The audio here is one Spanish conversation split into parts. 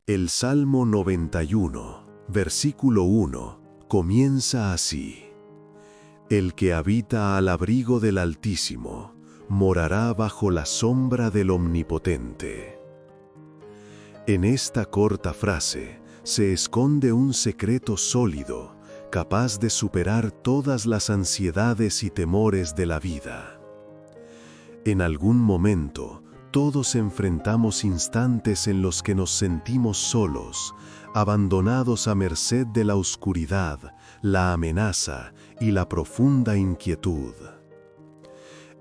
El Salmo 91, versículo 1, comienza así: El que habita al abrigo del Altísimo, morará bajo la sombra del Omnipotente. En esta corta frase se esconde un secreto sólido, capaz de superar todas las ansiedades y temores de la vida. En algún momento, todos enfrentamos instantes en los que nos sentimos solos, abandonados a merced de la oscuridad, la amenaza y la profunda inquietud.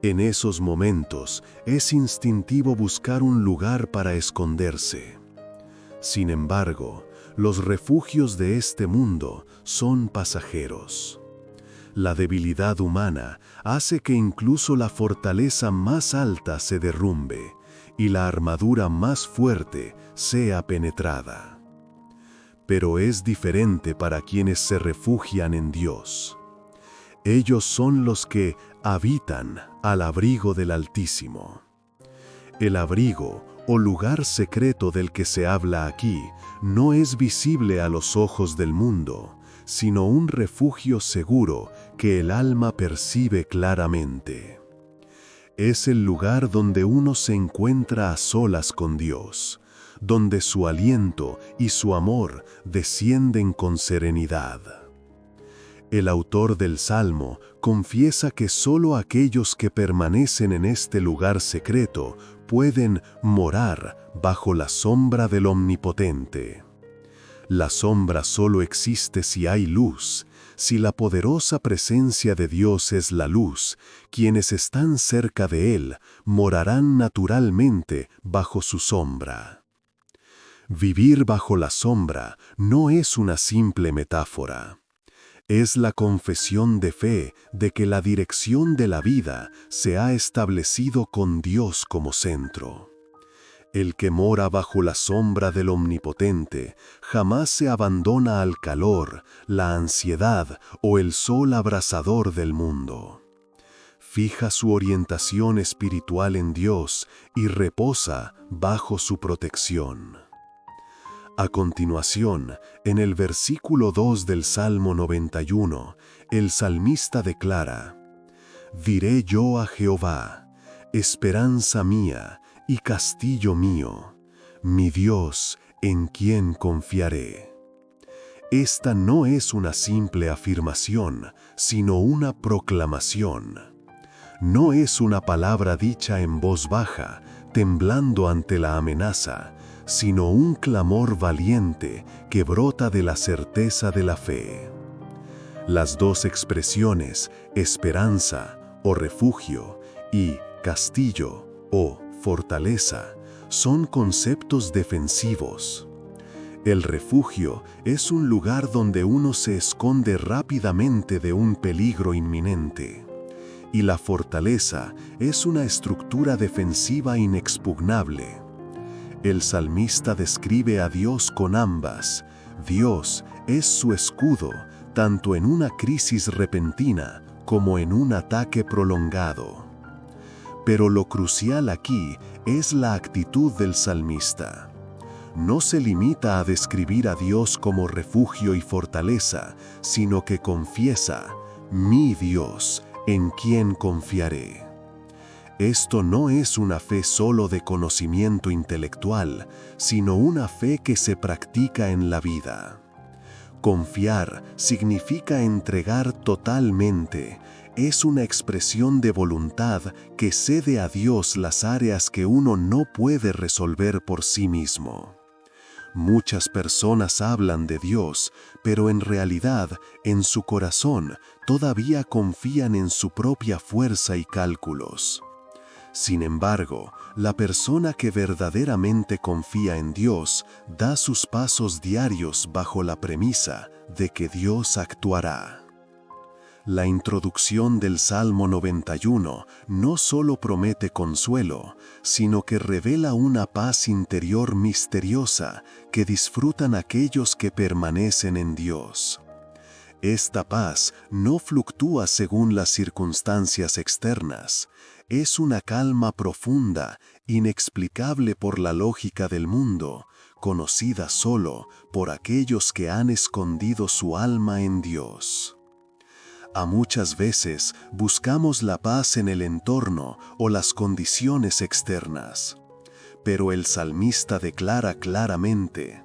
En esos momentos es instintivo buscar un lugar para esconderse. Sin embargo, los refugios de este mundo son pasajeros. La debilidad humana hace que incluso la fortaleza más alta se derrumbe y la armadura más fuerte sea penetrada. Pero es diferente para quienes se refugian en Dios. Ellos son los que habitan al abrigo del Altísimo. El abrigo o lugar secreto del que se habla aquí no es visible a los ojos del mundo, sino un refugio seguro que el alma percibe claramente. Es el lugar donde uno se encuentra a solas con Dios, donde su aliento y su amor descienden con serenidad. El autor del Salmo confiesa que solo aquellos que permanecen en este lugar secreto pueden morar bajo la sombra del Omnipotente. La sombra solo existe si hay luz. Si la poderosa presencia de Dios es la luz, quienes están cerca de Él morarán naturalmente bajo su sombra. Vivir bajo la sombra no es una simple metáfora. Es la confesión de fe de que la dirección de la vida se ha establecido con Dios como centro. El que mora bajo la sombra del Omnipotente jamás se abandona al calor, la ansiedad o el sol abrasador del mundo. Fija su orientación espiritual en Dios y reposa bajo su protección. A continuación, en el versículo 2 del Salmo 91, el salmista declara: Diré yo a Jehová, esperanza mía y castillo mío, mi Dios, en quien confiaré. Esta no es una simple afirmación, sino una proclamación. No es una palabra dicha en voz baja, temblando ante la amenaza, sino un clamor valiente que brota de la certeza de la fe. Las dos expresiones, esperanza o refugio y castillo o fortaleza, son conceptos defensivos. El refugio es un lugar donde uno se esconde rápidamente de un peligro inminente, y la fortaleza es una estructura defensiva inexpugnable. El salmista describe a Dios con ambas. Dios es su escudo, tanto en una crisis repentina como en un ataque prolongado. Pero lo crucial aquí es la actitud del salmista. No se limita a describir a Dios como refugio y fortaleza, sino que confiesa: mi Dios, en quien confiaré. Esto no es una fe solo de conocimiento intelectual, sino una fe que se practica en la vida. Confiar significa entregar totalmente. Es una expresión de voluntad que cede a Dios las áreas que uno no puede resolver por sí mismo. Muchas personas hablan de Dios, pero en realidad, en su corazón, todavía confían en su propia fuerza y cálculos. Sin embargo, la persona que verdaderamente confía en Dios da sus pasos diarios bajo la premisa de que Dios actuará. La introducción del Salmo 91 no solo promete consuelo, sino que revela una paz interior misteriosa que disfrutan aquellos que permanecen en Dios. Esta paz no fluctúa según las circunstancias externas. Es una calma profunda, inexplicable por la lógica del mundo, conocida solo por aquellos que han escondido su alma en Dios. A muchas veces buscamos la paz en el entorno o las condiciones externas, pero el salmista declara claramente: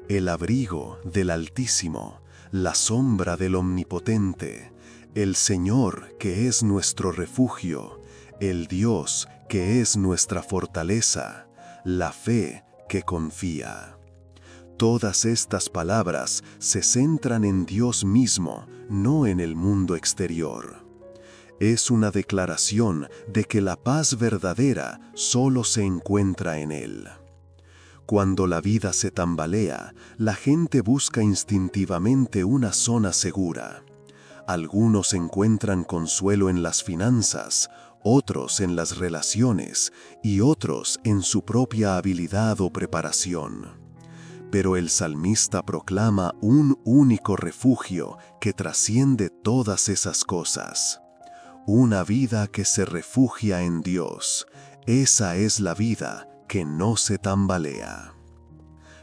el abrigo del Altísimo, la sombra del Omnipotente, el Señor que es nuestro refugio, el Dios que es nuestra fortaleza, la fe que confía. Todas estas palabras se centran en Dios mismo, no en el mundo exterior. Es una declaración de que la paz verdadera solo se encuentra en Él. Cuando la vida se tambalea, la gente busca instintivamente una zona segura. Algunos encuentran consuelo en las finanzas, otros en las relaciones y otros en su propia habilidad o preparación. Pero el salmista proclama un único refugio que trasciende todas esas cosas. Una vida que se refugia en Dios. Esa es la vida que no se tambalea.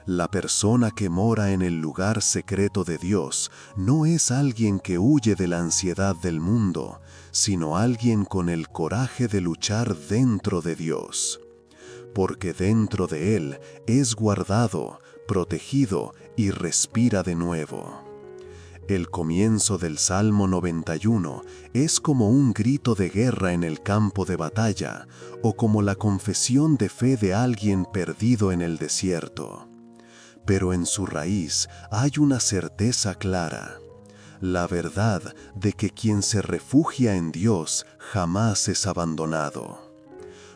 La persona que mora en el lugar secreto de Dios no es alguien que huye de la ansiedad del mundo, sino alguien con el coraje de luchar dentro de Dios. Porque dentro de Él es guardado, protegido y respira de nuevo. El comienzo del Salmo 91 es como un grito de guerra en el campo de batalla o como la confesión de fe de alguien perdido en el desierto. Pero en su raíz hay una certeza clara: la verdad de que quien se refugia en Dios jamás es abandonado.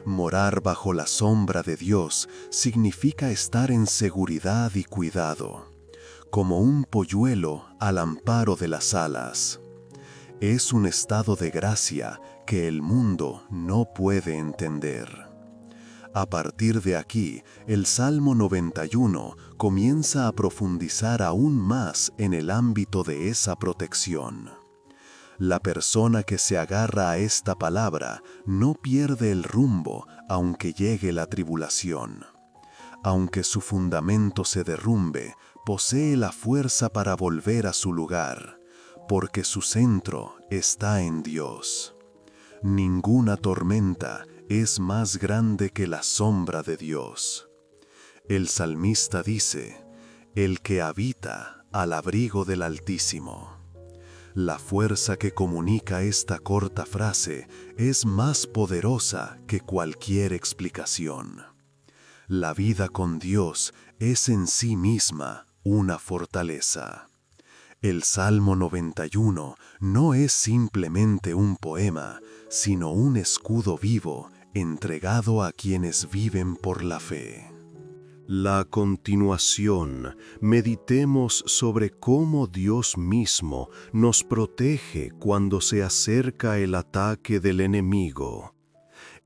Morar bajo la sombra de Dios significa estar en seguridad y cuidado, como un polluelo al amparo de las alas. Es un estado de gracia que el mundo no puede entender. A partir de aquí, el Salmo 91 comienza a profundizar aún más en el ámbito de esa protección. La persona que se agarra a esta palabra no pierde el rumbo aunque llegue la tribulación. Aunque su fundamento se derrumbe, posee la fuerza para volver a su lugar, porque su centro está en Dios. Ninguna tormenta es más grande que la sombra de Dios. El salmista dice: el que habita al abrigo del Altísimo. La fuerza que comunica esta corta frase es más poderosa que cualquier explicación. La vida con Dios es en sí misma una fortaleza. El Salmo 91 no es simplemente un poema, sino un escudo vivo entregado a quienes viven por la fe. A continuación, meditemos sobre cómo Dios mismo nos protege cuando se acerca el ataque del enemigo.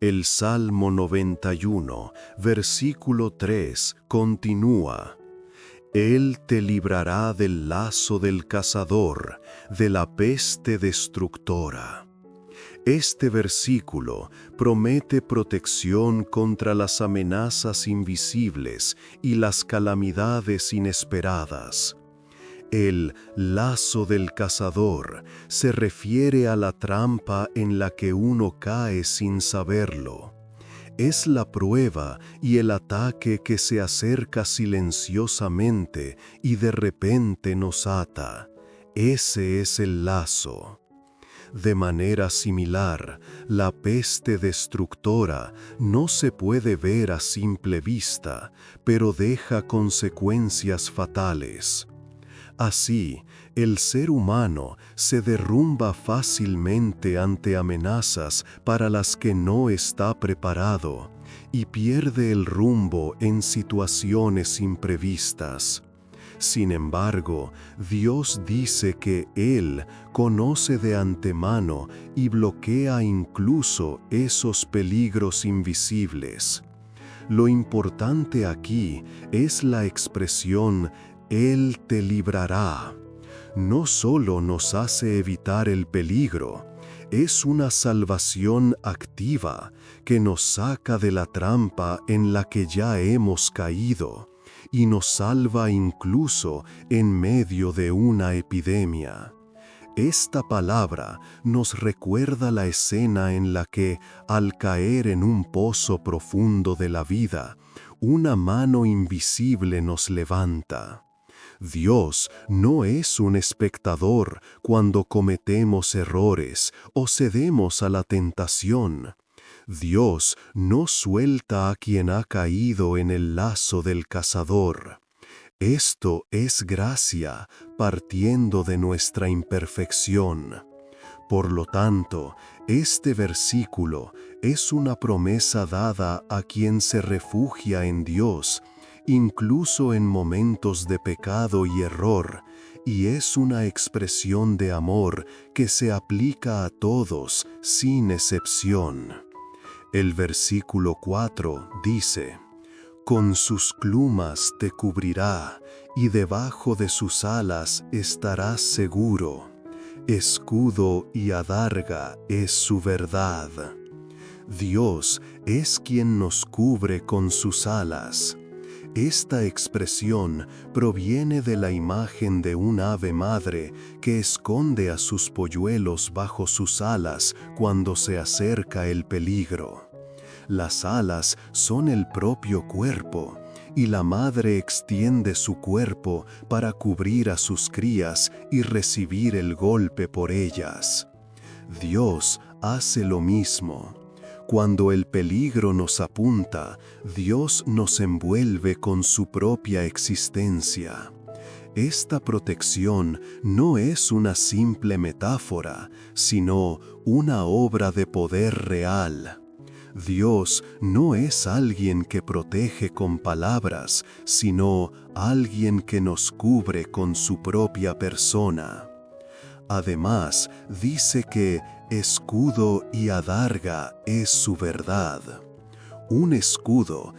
El Salmo 91, versículo 3, continúa: Él te librará del lazo del cazador, de la peste destructora. Este versículo promete protección contra las amenazas invisibles y las calamidades inesperadas. El lazo del cazador se refiere a la trampa en la que uno cae sin saberlo. Es la prueba y el ataque que se acerca silenciosamente y de repente nos ata. Ese es el lazo. De manera similar, la peste destructora no se puede ver a simple vista, pero deja consecuencias fatales. Así, el ser humano se derrumba fácilmente ante amenazas para las que no está preparado y pierde el rumbo en situaciones imprevistas. Sin embargo, Dios dice que Él conoce de antemano y bloquea incluso esos peligros invisibles. Lo importante aquí es la expresión Él te librará. No solo nos hace evitar el peligro, es una salvación activa que nos saca de la trampa en la que ya hemos caído y nos salva incluso en medio de una epidemia. Esta palabra nos recuerda la escena en la que, al caer en un pozo profundo de la vida, una mano invisible nos levanta. Dios no es un espectador cuando cometemos errores o cedemos a la tentación. Dios no suelta a quien ha caído en el lazo del cazador. Esto es gracia partiendo de nuestra imperfección. Por lo tanto, este versículo es una promesa dada a quien se refugia en Dios, incluso en momentos de pecado y error, y es una expresión de amor que se aplica a todos sin excepción. El versículo 4 dice: «Con sus plumas te cubrirá, y debajo de sus alas estarás seguro. Escudo y adarga es su verdad». Dios es quien nos cubre con sus alas. Esta expresión proviene de la imagen de un ave madre que esconde a sus polluelos bajo sus alas cuando se acerca el peligro. Las alas son el propio cuerpo, y la madre extiende su cuerpo para cubrir a sus crías y recibir el golpe por ellas. Dios hace lo mismo. Cuando el peligro nos apunta, Dios nos envuelve con su propia existencia. Esta protección no es una simple metáfora, sino una obra de poder real. Dios no es alguien que protege con palabras, sino alguien que nos cubre con su propia persona. Además, dice que escudo y adarga es su verdad. Un escudo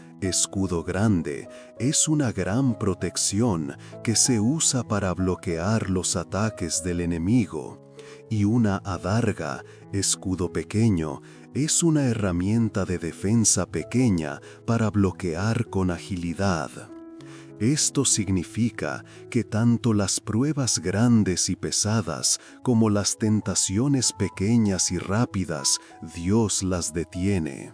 grande, es una gran protección que se usa para bloquear los ataques del enemigo, y una adarga, escudo pequeño, es una herramienta de defensa pequeña para bloquear con agilidad. Esto significa que tanto las pruebas grandes y pesadas como las tentaciones pequeñas y rápidas, Dios las detiene.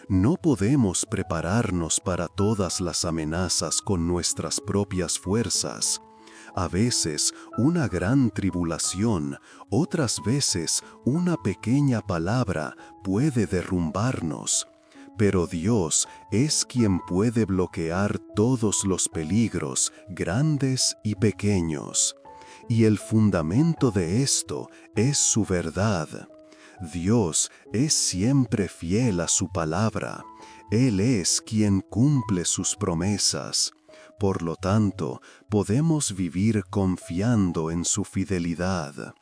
No podemos prepararnos para todas las amenazas con nuestras propias fuerzas. A veces una gran tribulación, otras veces una pequeña palabra puede derrumbarnos. Pero Dios es quien puede bloquear todos los peligros, grandes y pequeños. Y el fundamento de esto es su verdad. Dios es siempre fiel a su palabra. Él es quien cumple sus promesas. Por lo tanto, podemos vivir confiando en su fidelidad.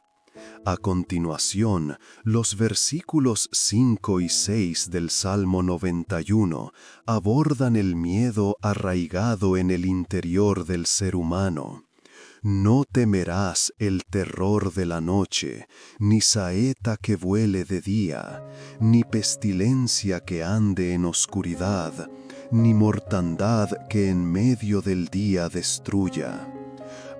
A continuación, los versículos 5 y 6 del Salmo 91 abordan el miedo arraigado en el interior del ser humano. No temerás el terror de la noche, ni saeta que vuele de día, ni pestilencia que ande en oscuridad, ni mortandad que en medio del día destruya.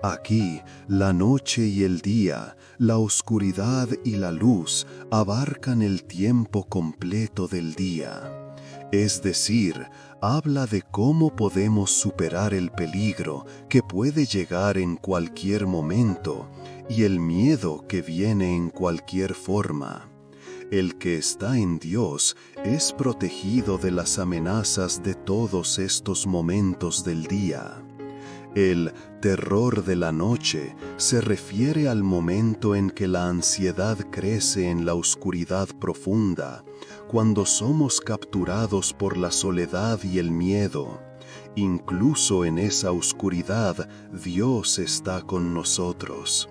Aquí, la noche y el día, la oscuridad y la luz abarcan el tiempo completo del día. Es decir, habla de cómo podemos superar el peligro que puede llegar en cualquier momento y el miedo que viene en cualquier forma. El que está en Dios es protegido de las amenazas de todos estos momentos del día. El terror de la noche se refiere al momento en que la ansiedad crece en la oscuridad profunda, cuando somos capturados por la soledad y el miedo. Incluso en esa oscuridad, Dios está con nosotros.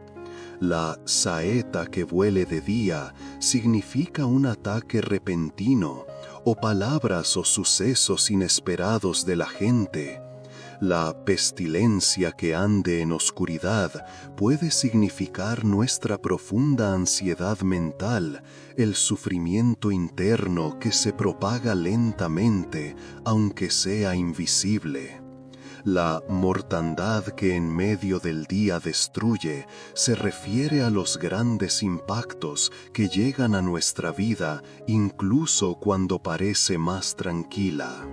La saeta que vuele de día significa un ataque repentino o palabras o sucesos inesperados de la gente. La pestilencia que ande en oscuridad puede significar nuestra profunda ansiedad mental, el sufrimiento interno que se propaga lentamente, aunque sea invisible. La mortandad que en medio del día destruye se refiere a los grandes impactos que llegan a nuestra vida incluso cuando parece más tranquila.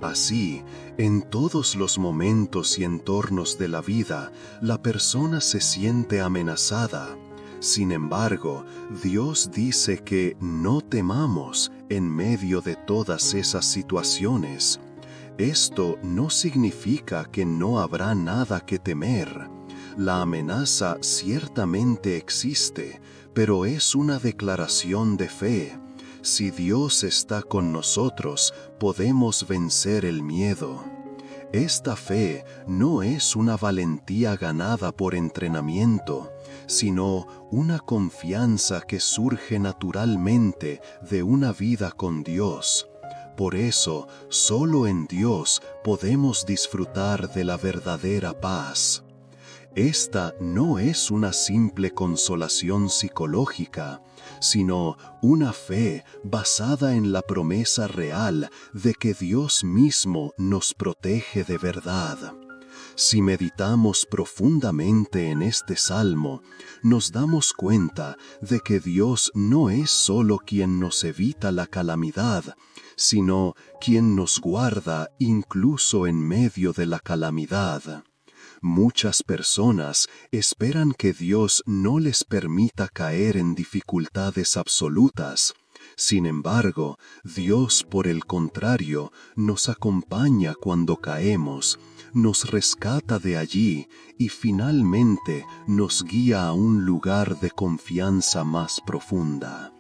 Así, en todos los momentos y entornos de la vida, la persona se siente amenazada. Sin embargo, Dios dice que no temamos en medio de todas esas situaciones. Esto no significa que no habrá nada que temer. La amenaza ciertamente existe, pero es una declaración de fe. Si Dios está con nosotros, podemos vencer el miedo. Esta fe no es una valentía ganada por entrenamiento, sino una confianza que surge naturalmente de una vida con Dios. Por eso, solo en Dios podemos disfrutar de la verdadera paz. Esta no es una simple consolación psicológica, sino una fe basada en la promesa real de que Dios mismo nos protege de verdad. Si meditamos profundamente en este salmo, nos damos cuenta de que Dios no es solo quien nos evita la calamidad, sino quien nos guarda incluso en medio de la calamidad. Muchas personas esperan que Dios no les permita caer en dificultades absolutas. Sin embargo, Dios, por el contrario, nos acompaña cuando caemos, nos rescata de allí y finalmente nos guía a un lugar de confianza más profunda.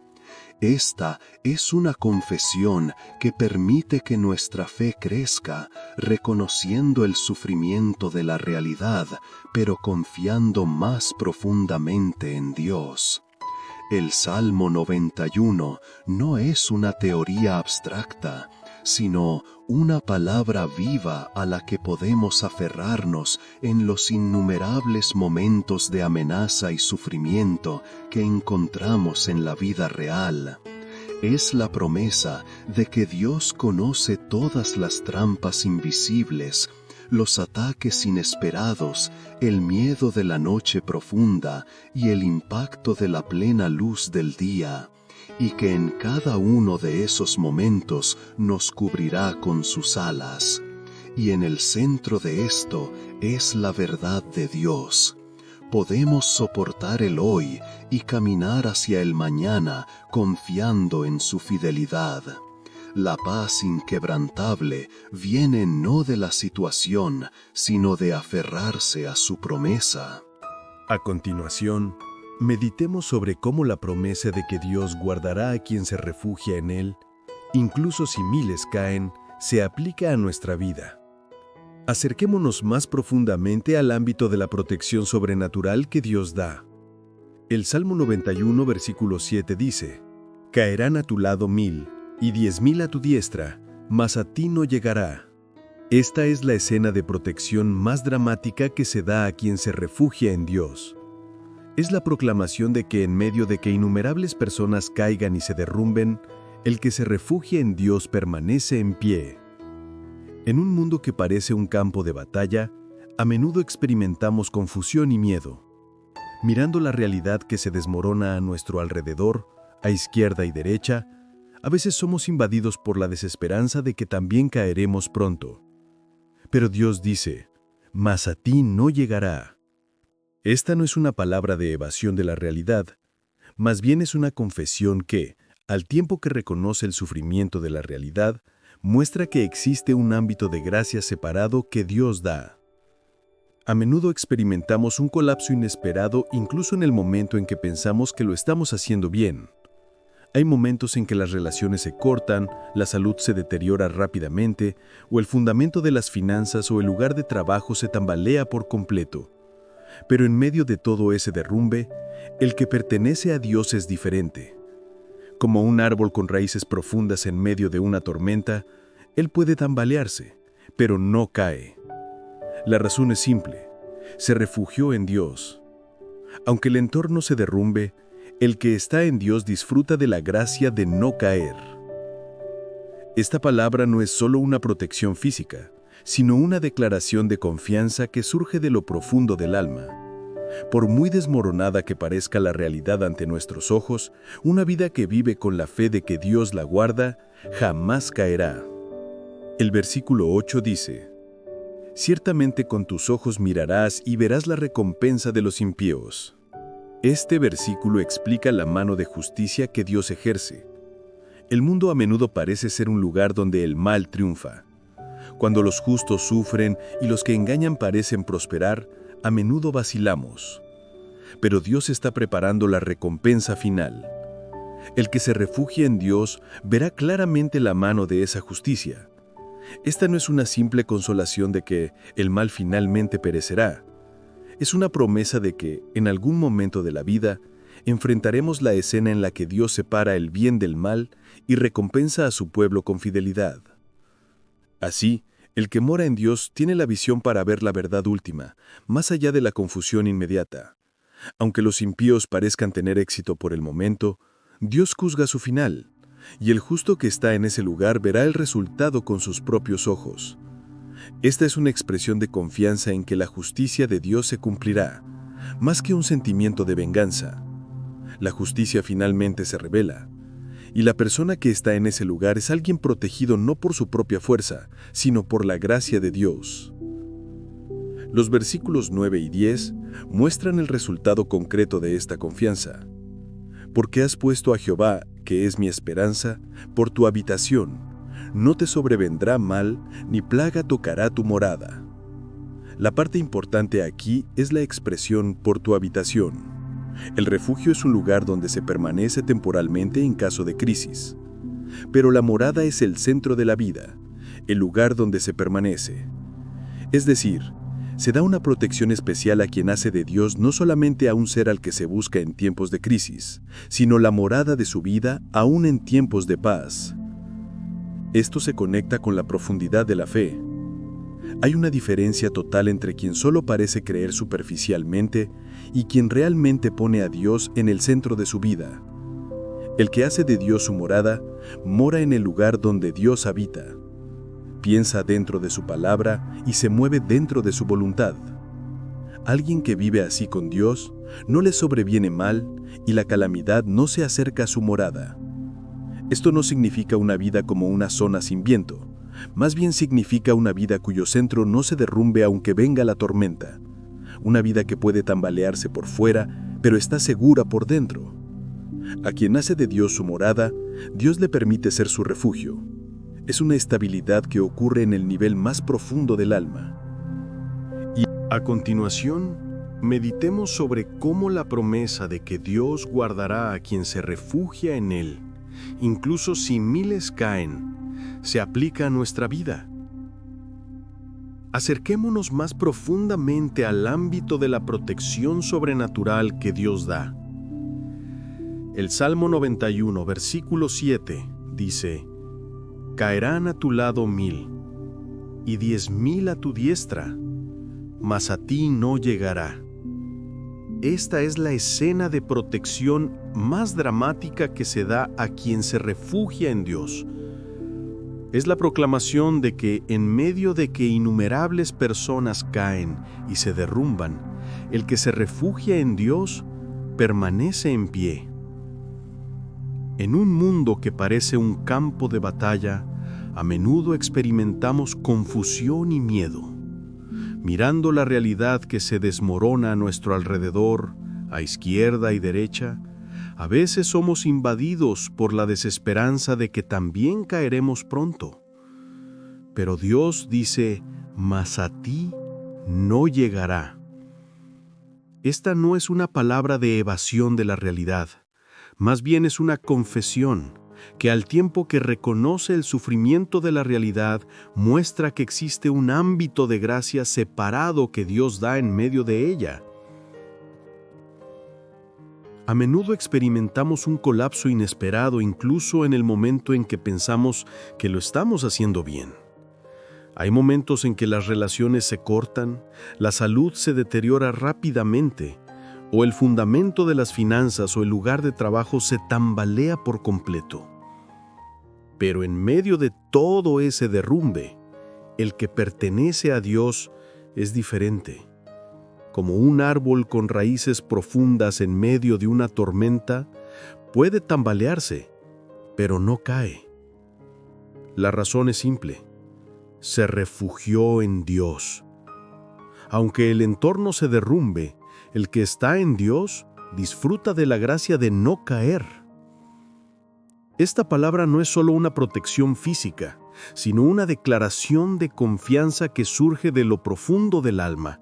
Esta es una confesión que permite que nuestra fe crezca, reconociendo el sufrimiento de la realidad, pero confiando más profundamente en Dios. El Salmo 91 no es una teoría abstracta, sino una palabra viva a la que podemos aferrarnos en los innumerables momentos de amenaza y sufrimiento que encontramos en la vida real. Es la promesa de que Dios conoce todas las trampas invisibles, los ataques inesperados, el miedo de la noche profunda y el impacto de la plena luz del día, y que en cada uno de esos momentos nos cubrirá con sus alas. Y en el centro de esto es la verdad de Dios. Podemos soportar el hoy y caminar hacia el mañana confiando en su fidelidad. La paz inquebrantable viene no de la situación, sino de aferrarse a su promesa. A continuación, meditemos sobre cómo la promesa de que Dios guardará a quien se refugia en Él, incluso si miles caen, se aplica a nuestra vida. Acerquémonos más profundamente al ámbito de la protección sobrenatural que Dios da. El Salmo 91, versículo 7 dice: «Caerán a tu lado 1000 y 10,000 a tu diestra, mas a ti no llegará». Esta es la escena de protección más dramática que se da a quien se refugia en Dios. Es la proclamación de que en medio de que innumerables personas caigan y se derrumben, el que se refugia en Dios permanece en pie. En un mundo que parece un campo de batalla, a menudo experimentamos confusión y miedo. Mirando la realidad que se desmorona a nuestro alrededor, a izquierda y derecha, a veces somos invadidos por la desesperanza de que también caeremos pronto. Pero Dios dice: «Mas a ti no llegará». Esta no es una palabra de evasión de la realidad, más bien es una confesión que, al tiempo que reconoce el sufrimiento de la realidad, muestra que existe un ámbito de gracia separado que Dios da. A menudo experimentamos un colapso inesperado incluso en el momento en que pensamos que lo estamos haciendo bien. Hay momentos en que las relaciones se cortan, la salud se deteriora rápidamente, o el fundamento de las finanzas o el lugar de trabajo se tambalea por completo. Pero en medio de todo ese derrumbe, el que pertenece a Dios es diferente. Como un árbol con raíces profundas en medio de una tormenta, él puede tambalearse, pero no cae. La razón es simple: se refugió en Dios. Aunque el entorno se derrumbe, el que está en Dios disfruta de la gracia de no caer. Esta palabra no es solo una protección física, sino una declaración de confianza que surge de lo profundo del alma. Por muy desmoronada que parezca la realidad ante nuestros ojos, una vida que vive con la fe de que Dios la guarda, jamás caerá. El versículo 8 dice: «Ciertamente con tus ojos mirarás y verás la recompensa de los impíos». Este versículo explica la mano de justicia que Dios ejerce. El mundo a menudo parece ser un lugar donde el mal triunfa. Cuando los justos sufren y los que engañan parecen prosperar, a menudo vacilamos. Pero Dios está preparando la recompensa final. El que se refugie en Dios verá claramente la mano de esa justicia. Esta no es una simple consolación de que el mal finalmente perecerá. Es una promesa de que, en algún momento de la vida, enfrentaremos la escena en la que Dios separa el bien del mal y recompensa a su pueblo con fidelidad. Así, el que mora en Dios tiene la visión para ver la verdad última, más allá de la confusión inmediata. Aunque los impíos parezcan tener éxito por el momento, Dios juzga su final, y el justo que está en ese lugar verá el resultado con sus propios ojos. Esta es una expresión de confianza en que la justicia de Dios se cumplirá, más que un sentimiento de venganza. La justicia finalmente se revela, y la persona que está en ese lugar es alguien protegido no por su propia fuerza, sino por la gracia de Dios. Los versículos 9 y 10 muestran el resultado concreto de esta confianza. Porque has puesto a Jehová, que es mi esperanza, por tu habitación, no te sobrevendrá mal, ni plaga tocará tu morada. La parte importante aquí es la expresión por tu habitación. El refugio es un lugar donde se permanece temporalmente en caso de crisis. Pero la morada es el centro de la vida, el lugar donde se permanece. Es decir, se da una protección especial a quien hace de Dios no solamente a un ser al que se busca en tiempos de crisis, sino la morada de su vida aún en tiempos de paz. Esto se conecta con la profundidad de la fe. Hay una diferencia total entre quien solo parece creer superficialmente y quien realmente pone a Dios en el centro de su vida. El que hace de Dios su morada, mora en el lugar donde Dios habita. Piensa dentro de su palabra y se mueve dentro de su voluntad. Alguien que vive así con Dios, no le sobreviene mal y la calamidad no se acerca a su morada. Esto no significa una vida como una zona sin viento. Más bien significa una vida cuyo centro no se derrumbe aunque venga la tormenta. Una vida que puede tambalearse por fuera, pero está segura por dentro. A quien hace de Dios su morada, Dios le permite ser su refugio. Es una estabilidad que ocurre en el nivel más profundo del alma. Y a continuación, meditemos sobre cómo la promesa de que Dios guardará a quien se refugia en Él, incluso si miles caen, se aplica a nuestra vida. Acerquémonos más profundamente al ámbito de la protección sobrenatural que Dios da. El Salmo 91, versículo 7, dice: «Caerán a tu lado 1000, y 10,000 a tu diestra, mas a ti no llegará». Esta es la escena de protección más dramática que se da a quien se refugia en Dios. Es la proclamación de que en medio de que innumerables personas caen y se derrumban, el que se refugia en Dios permanece en pie. En un mundo que parece un campo de batalla, a menudo experimentamos confusión y miedo. Mirando la realidad que se desmorona a nuestro alrededor, a izquierda y derecha, a veces somos invadidos por la desesperanza de que también caeremos pronto. Pero Dios dice: «Mas a ti no llegará». Esta no es una palabra de evasión de la realidad, más bien es una confesión que al tiempo que reconoce el sufrimiento de la realidad, muestra que existe un ámbito de gracia separado que Dios da en medio de ella. A menudo experimentamos un colapso inesperado incluso en el momento en que pensamos que lo estamos haciendo bien. Hay momentos en que las relaciones se cortan, la salud se deteriora rápidamente, o el fundamento de las finanzas o el lugar de trabajo se tambalea por completo. Pero en medio de todo ese derrumbe, El que pertenece a Dios es diferente. Como un árbol con raíces profundas en medio de una tormenta, puede tambalearse, pero no cae. La razón es simple: se refugió en Dios. Aunque el entorno se derrumbe, el que está en Dios disfruta de la gracia de no caer. Esta palabra no es solo una protección física, sino una declaración de confianza que surge de lo profundo del alma.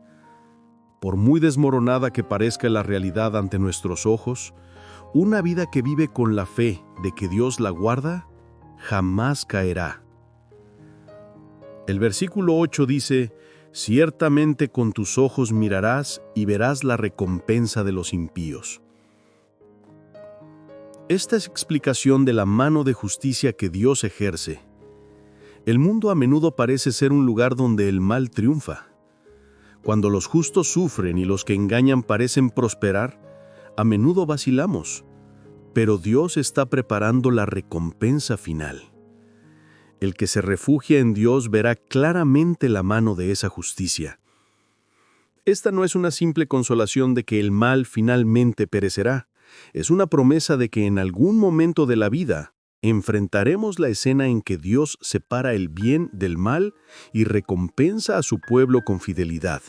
Por muy desmoronada que parezca la realidad ante nuestros ojos, una vida que vive con la fe de que Dios la guarda, jamás caerá. El versículo 8 dice: «Ciertamente con tus ojos mirarás y verás la recompensa de los impíos». Esta es explicación de la mano de justicia que Dios ejerce. El mundo a menudo parece ser un lugar donde el mal triunfa. Cuando los justos sufren y los que engañan parecen prosperar, a menudo vacilamos, pero Dios está preparando la recompensa final. El que se refugia en Dios verá claramente la mano de esa justicia. Esta no es una simple consolación de que el mal finalmente perecerá. Es una promesa de que en algún momento de la vida enfrentaremos la escena en que Dios separa el bien del mal y recompensa a su pueblo con fidelidad.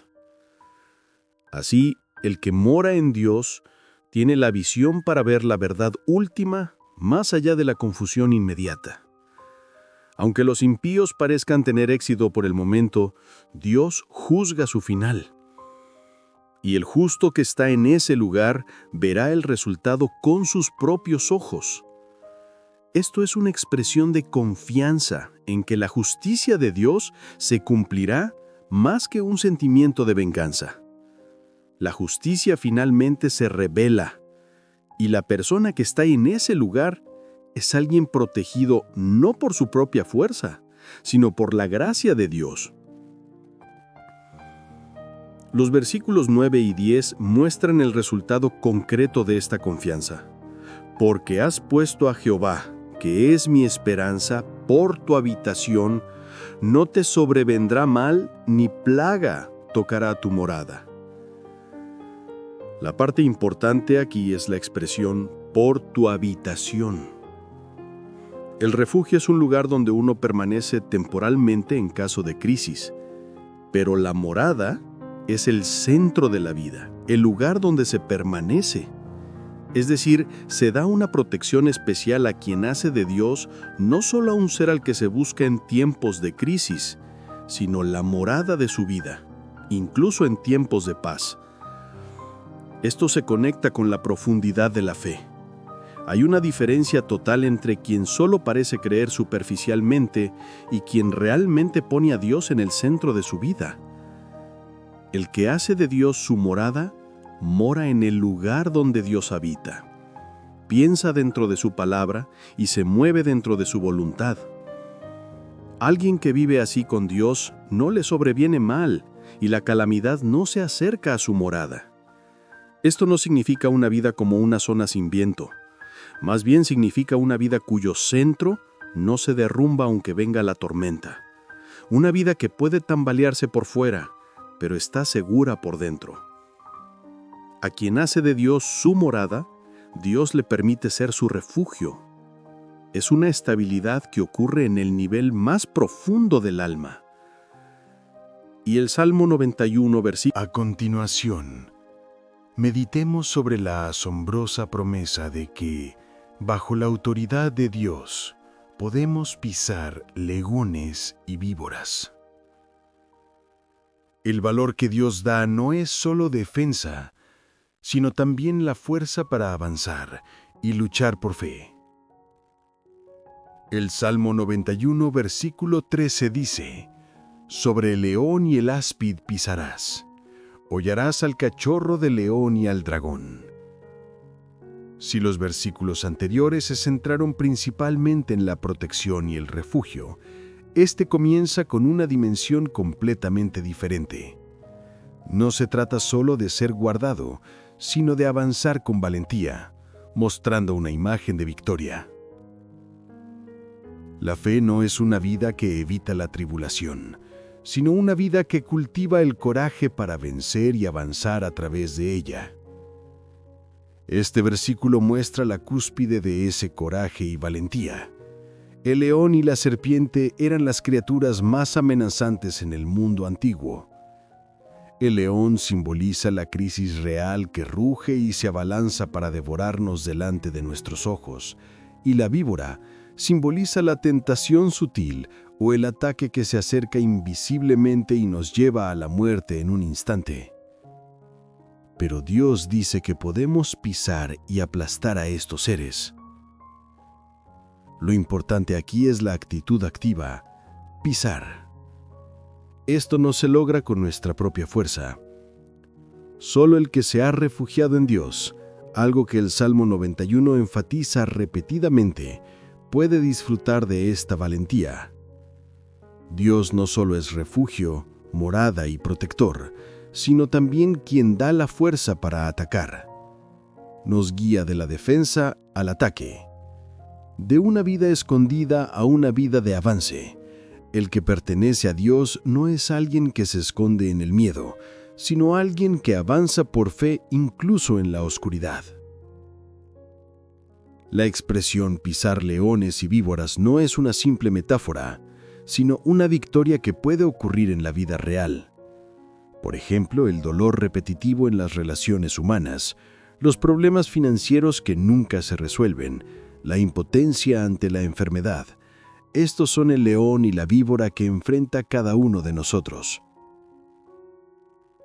Así, el que mora en Dios tiene la visión para ver la verdad última más allá de la confusión inmediata. Aunque los impíos parezcan tener éxito por el momento, Dios juzga su final. Y el justo que está en ese lugar verá el resultado con sus propios ojos. Esto es una expresión de confianza en que la justicia de Dios se cumplirá más que un sentimiento de venganza. La justicia finalmente se revela, y la persona que está en ese lugar es alguien protegido no por su propia fuerza, sino por la gracia de Dios. Los versículos 9 y 10 muestran el resultado concreto de esta confianza. Porque has puesto a Jehová, que es mi esperanza, por tu habitación, no te sobrevendrá mal ni plaga tocará tu morada. La parte importante aquí es la expresión por tu habitación. El refugio es un lugar donde uno permanece temporalmente en caso de crisis, pero la morada es el centro de la vida, el lugar donde se permanece. Es decir, se da una protección especial a quien hace de Dios no solo a un ser al que se busca en tiempos de crisis, sino la morada de su vida, incluso en tiempos de paz. Esto se conecta con la profundidad de la fe. Hay una diferencia total entre quien solo parece creer superficialmente y quien realmente pone a Dios en el centro de su vida. El que hace de Dios su morada, mora en el lugar donde Dios habita. Piensa dentro de su palabra y se mueve dentro de su voluntad. Alguien que vive así con Dios no le sobreviene mal y la calamidad no se acerca a su morada. Esto no significa una vida como una zona sin viento. Más bien significa una vida cuyo centro no se derrumba aunque venga la tormenta. Una vida que puede tambalearse por fuera, pero está segura por dentro. A quien hace de Dios su morada, Dios le permite ser su refugio. Es una estabilidad que ocurre en el nivel más profundo del alma. Y el Salmo 91, versículo. A continuación, meditemos sobre la asombrosa promesa de que, bajo la autoridad de Dios, podemos pisar leones y víboras. El valor que Dios da no es solo defensa, sino también la fuerza para avanzar y luchar por fe. El Salmo 91, versículo 13 dice: «Sobre el león y el áspid pisarás, hollarás al cachorro del león y al dragón». Si los versículos anteriores se centraron principalmente en la protección y el refugio, este comienza con una dimensión completamente diferente. No se trata solo de ser guardado, sino de avanzar con valentía, mostrando una imagen de victoria. La fe no es una vida que evita la tribulación, sino una vida que cultiva el coraje para vencer y avanzar a través de ella. Este versículo muestra la cúspide de ese coraje y valentía. El león y la serpiente eran las criaturas más amenazantes en el mundo antiguo. El león simboliza la crisis real que ruge y se abalanza para devorarnos delante de nuestros ojos, y la víbora simboliza la tentación sutil o el ataque que se acerca invisiblemente y nos lleva a la muerte en un instante. Pero Dios dice que podemos pisar y aplastar a estos seres. Lo importante aquí es la actitud activa, pisar. Esto no se logra con nuestra propia fuerza. Solo el que se ha refugiado en Dios, algo que el Salmo 91 enfatiza repetidamente, puede disfrutar de esta valentía. Dios no solo es refugio, morada y protector, sino también quien da la fuerza para atacar. Nos guía de la defensa al ataque, de una vida escondida a una vida de avance. El que pertenece a Dios no es alguien que se esconde en el miedo, sino alguien que avanza por fe incluso en la oscuridad. La expresión pisar leones y víboras no es una simple metáfora, sino una victoria que puede ocurrir en la vida real. Por ejemplo, el dolor repetitivo en las relaciones humanas, los problemas financieros que nunca se resuelven, la impotencia ante la enfermedad. Estos son el león y la víbora que enfrenta cada uno de nosotros.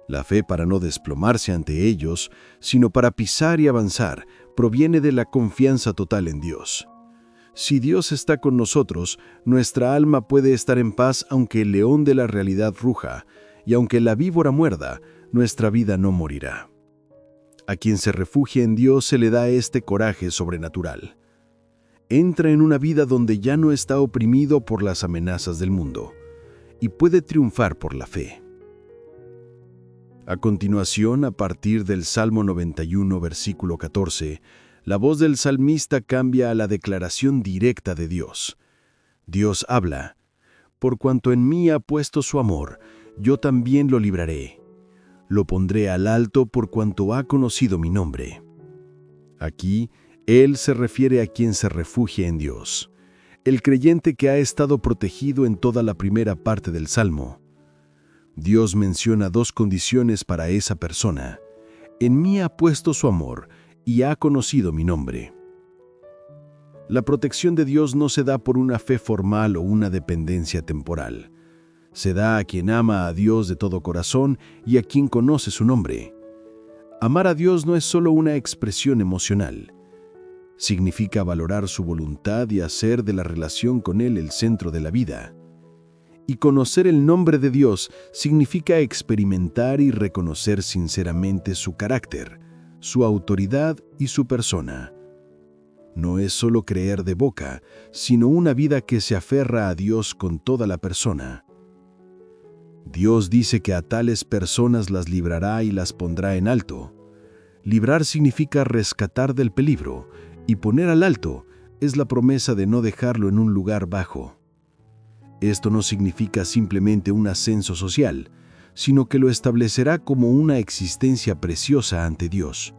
La fe para no desplomarse ante ellos, sino para pisar y avanzar, proviene de la confianza total en Dios. Si Dios está con nosotros, nuestra alma puede estar en paz aunque el león de la realidad ruja, y aunque la víbora muerda, nuestra vida no morirá. A quien se refugia en Dios se le da este coraje sobrenatural. Entra en una vida donde ya no está oprimido por las amenazas del mundo, y puede triunfar por la fe. A continuación, a partir del Salmo 91, versículo 14, la voz del salmista cambia a la declaración directa de Dios. Dios habla: «Por cuanto en mí ha puesto su amor, yo también lo libraré. Lo pondré al alto por cuanto ha conocido mi nombre». Aquí, Él se refiere a quien se refugia en Dios, el creyente que ha estado protegido en toda la primera parte del Salmo. Dios menciona dos condiciones para esa persona: «En mí ha puesto su amor y ha conocido mi nombre». La protección de Dios no se da por una fe formal o una dependencia temporal. Se da a quien ama a Dios de todo corazón y a quien conoce su nombre. Amar a Dios no es solo una expresión emocional. Significa valorar su voluntad y hacer de la relación con Él el centro de la vida. Y conocer el nombre de Dios significa experimentar y reconocer sinceramente su carácter, su autoridad y su persona. No es solo creer de boca, sino una vida que se aferra a Dios con toda la persona. Dios dice que a tales personas las librará y las pondrá en alto. Librar significa rescatar del peligro, y poner al alto es la promesa de no dejarlo en un lugar bajo. Esto no significa simplemente un ascenso social, sino que lo establecerá como una existencia preciosa ante Dios.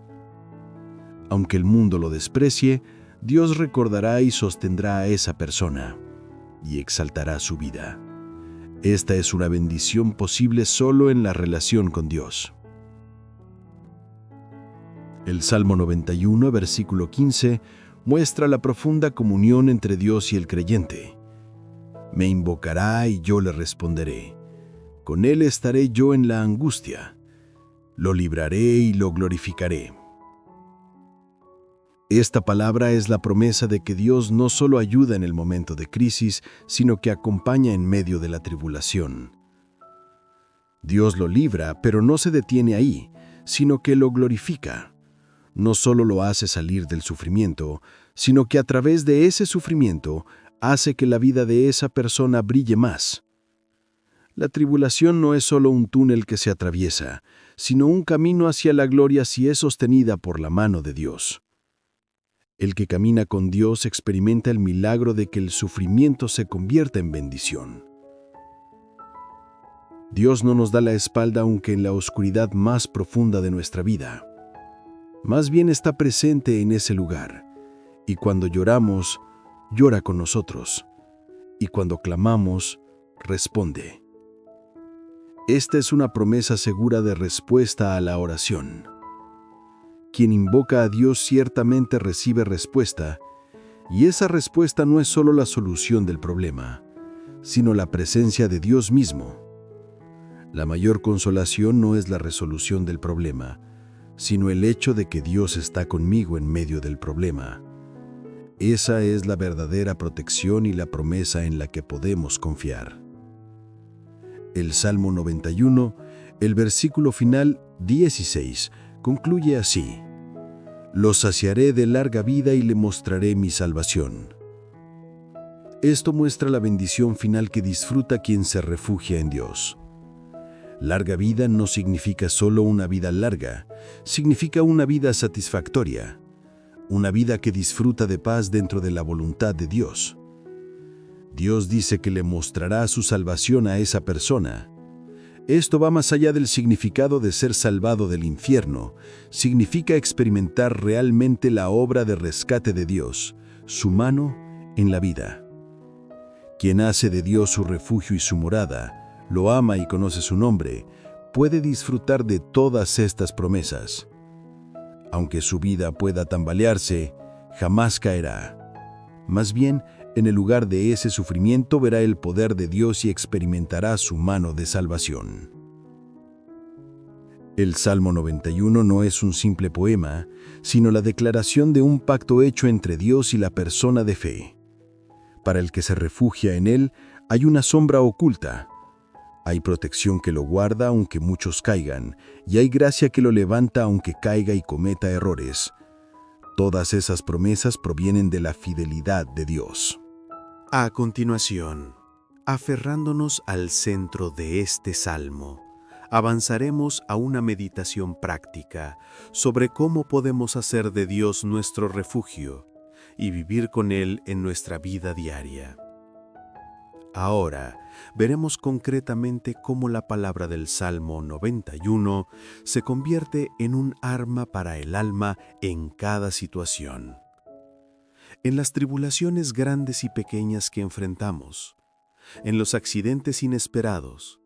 Aunque el mundo lo desprecie, Dios recordará y sostendrá a esa persona, y exaltará su vida. Esta es una bendición posible solo en la relación con Dios. El Salmo 91, versículo 15, muestra la profunda comunión entre Dios y el creyente. «Me invocará y yo le responderé. Con él estaré yo en la angustia. Lo libraré y lo glorificaré». Esta palabra es la promesa de que Dios no solo ayuda en el momento de crisis, sino que acompaña en medio de la tribulación. Dios lo libra, pero no se detiene ahí, sino que lo glorifica. No solo lo hace salir del sufrimiento, sino que a través de ese sufrimiento hace que la vida de esa persona brille más. La tribulación no es solo un túnel que se atraviesa, sino un camino hacia la gloria si es sostenida por la mano de Dios. El que camina con Dios experimenta el milagro de que el sufrimiento se convierta en bendición. Dios no nos da la espalda aunque en la oscuridad más profunda de nuestra vida. Más bien está presente en ese lugar, y cuando lloramos, llora con nosotros, y cuando clamamos, responde. Esta es una promesa segura de respuesta a la oración. Quien invoca a Dios ciertamente recibe respuesta, y esa respuesta no es solo la solución del problema, sino la presencia de Dios mismo. La mayor consolación no es la resolución del problema, sino el hecho de que Dios está conmigo en medio del problema. Esa es la verdadera protección y la promesa en la que podemos confiar. El Salmo 91, el versículo final 16, concluye así: «Lo saciaré de larga vida y le mostraré mi salvación». Esto muestra la bendición final que disfruta quien se refugia en Dios. Larga vida no significa solo una vida larga, significa una vida satisfactoria, una vida que disfruta de paz dentro de la voluntad de Dios. Dios dice que le mostrará su salvación a esa persona. Esto va más allá del significado de ser salvado del infierno, significa experimentar realmente la obra de rescate de Dios, su mano en la vida. Quien hace de Dios su refugio y su morada, lo ama y conoce su nombre, puede disfrutar de todas estas promesas. Aunque su vida pueda tambalearse, jamás caerá. Más bien, en el lugar de ese sufrimiento verá el poder de Dios y experimentará su mano de salvación. El Salmo 91 no es un simple poema, sino la declaración de un pacto hecho entre Dios y la persona de fe. Para el que se refugia en él, hay una sombra oculta. Hay protección que lo guarda aunque muchos caigan, y hay gracia que lo levanta aunque caiga y cometa errores. Todas esas promesas provienen de la fidelidad de Dios. A continuación, aferrándonos al centro de este salmo, avanzaremos a una meditación práctica sobre cómo podemos hacer de Dios nuestro refugio y vivir con Él en nuestra vida diaria. Ahora, veremos concretamente cómo la palabra del Salmo 91 se convierte en un arma para el alma en cada situación. En las tribulaciones grandes y pequeñas que enfrentamos, en los accidentes inesperados,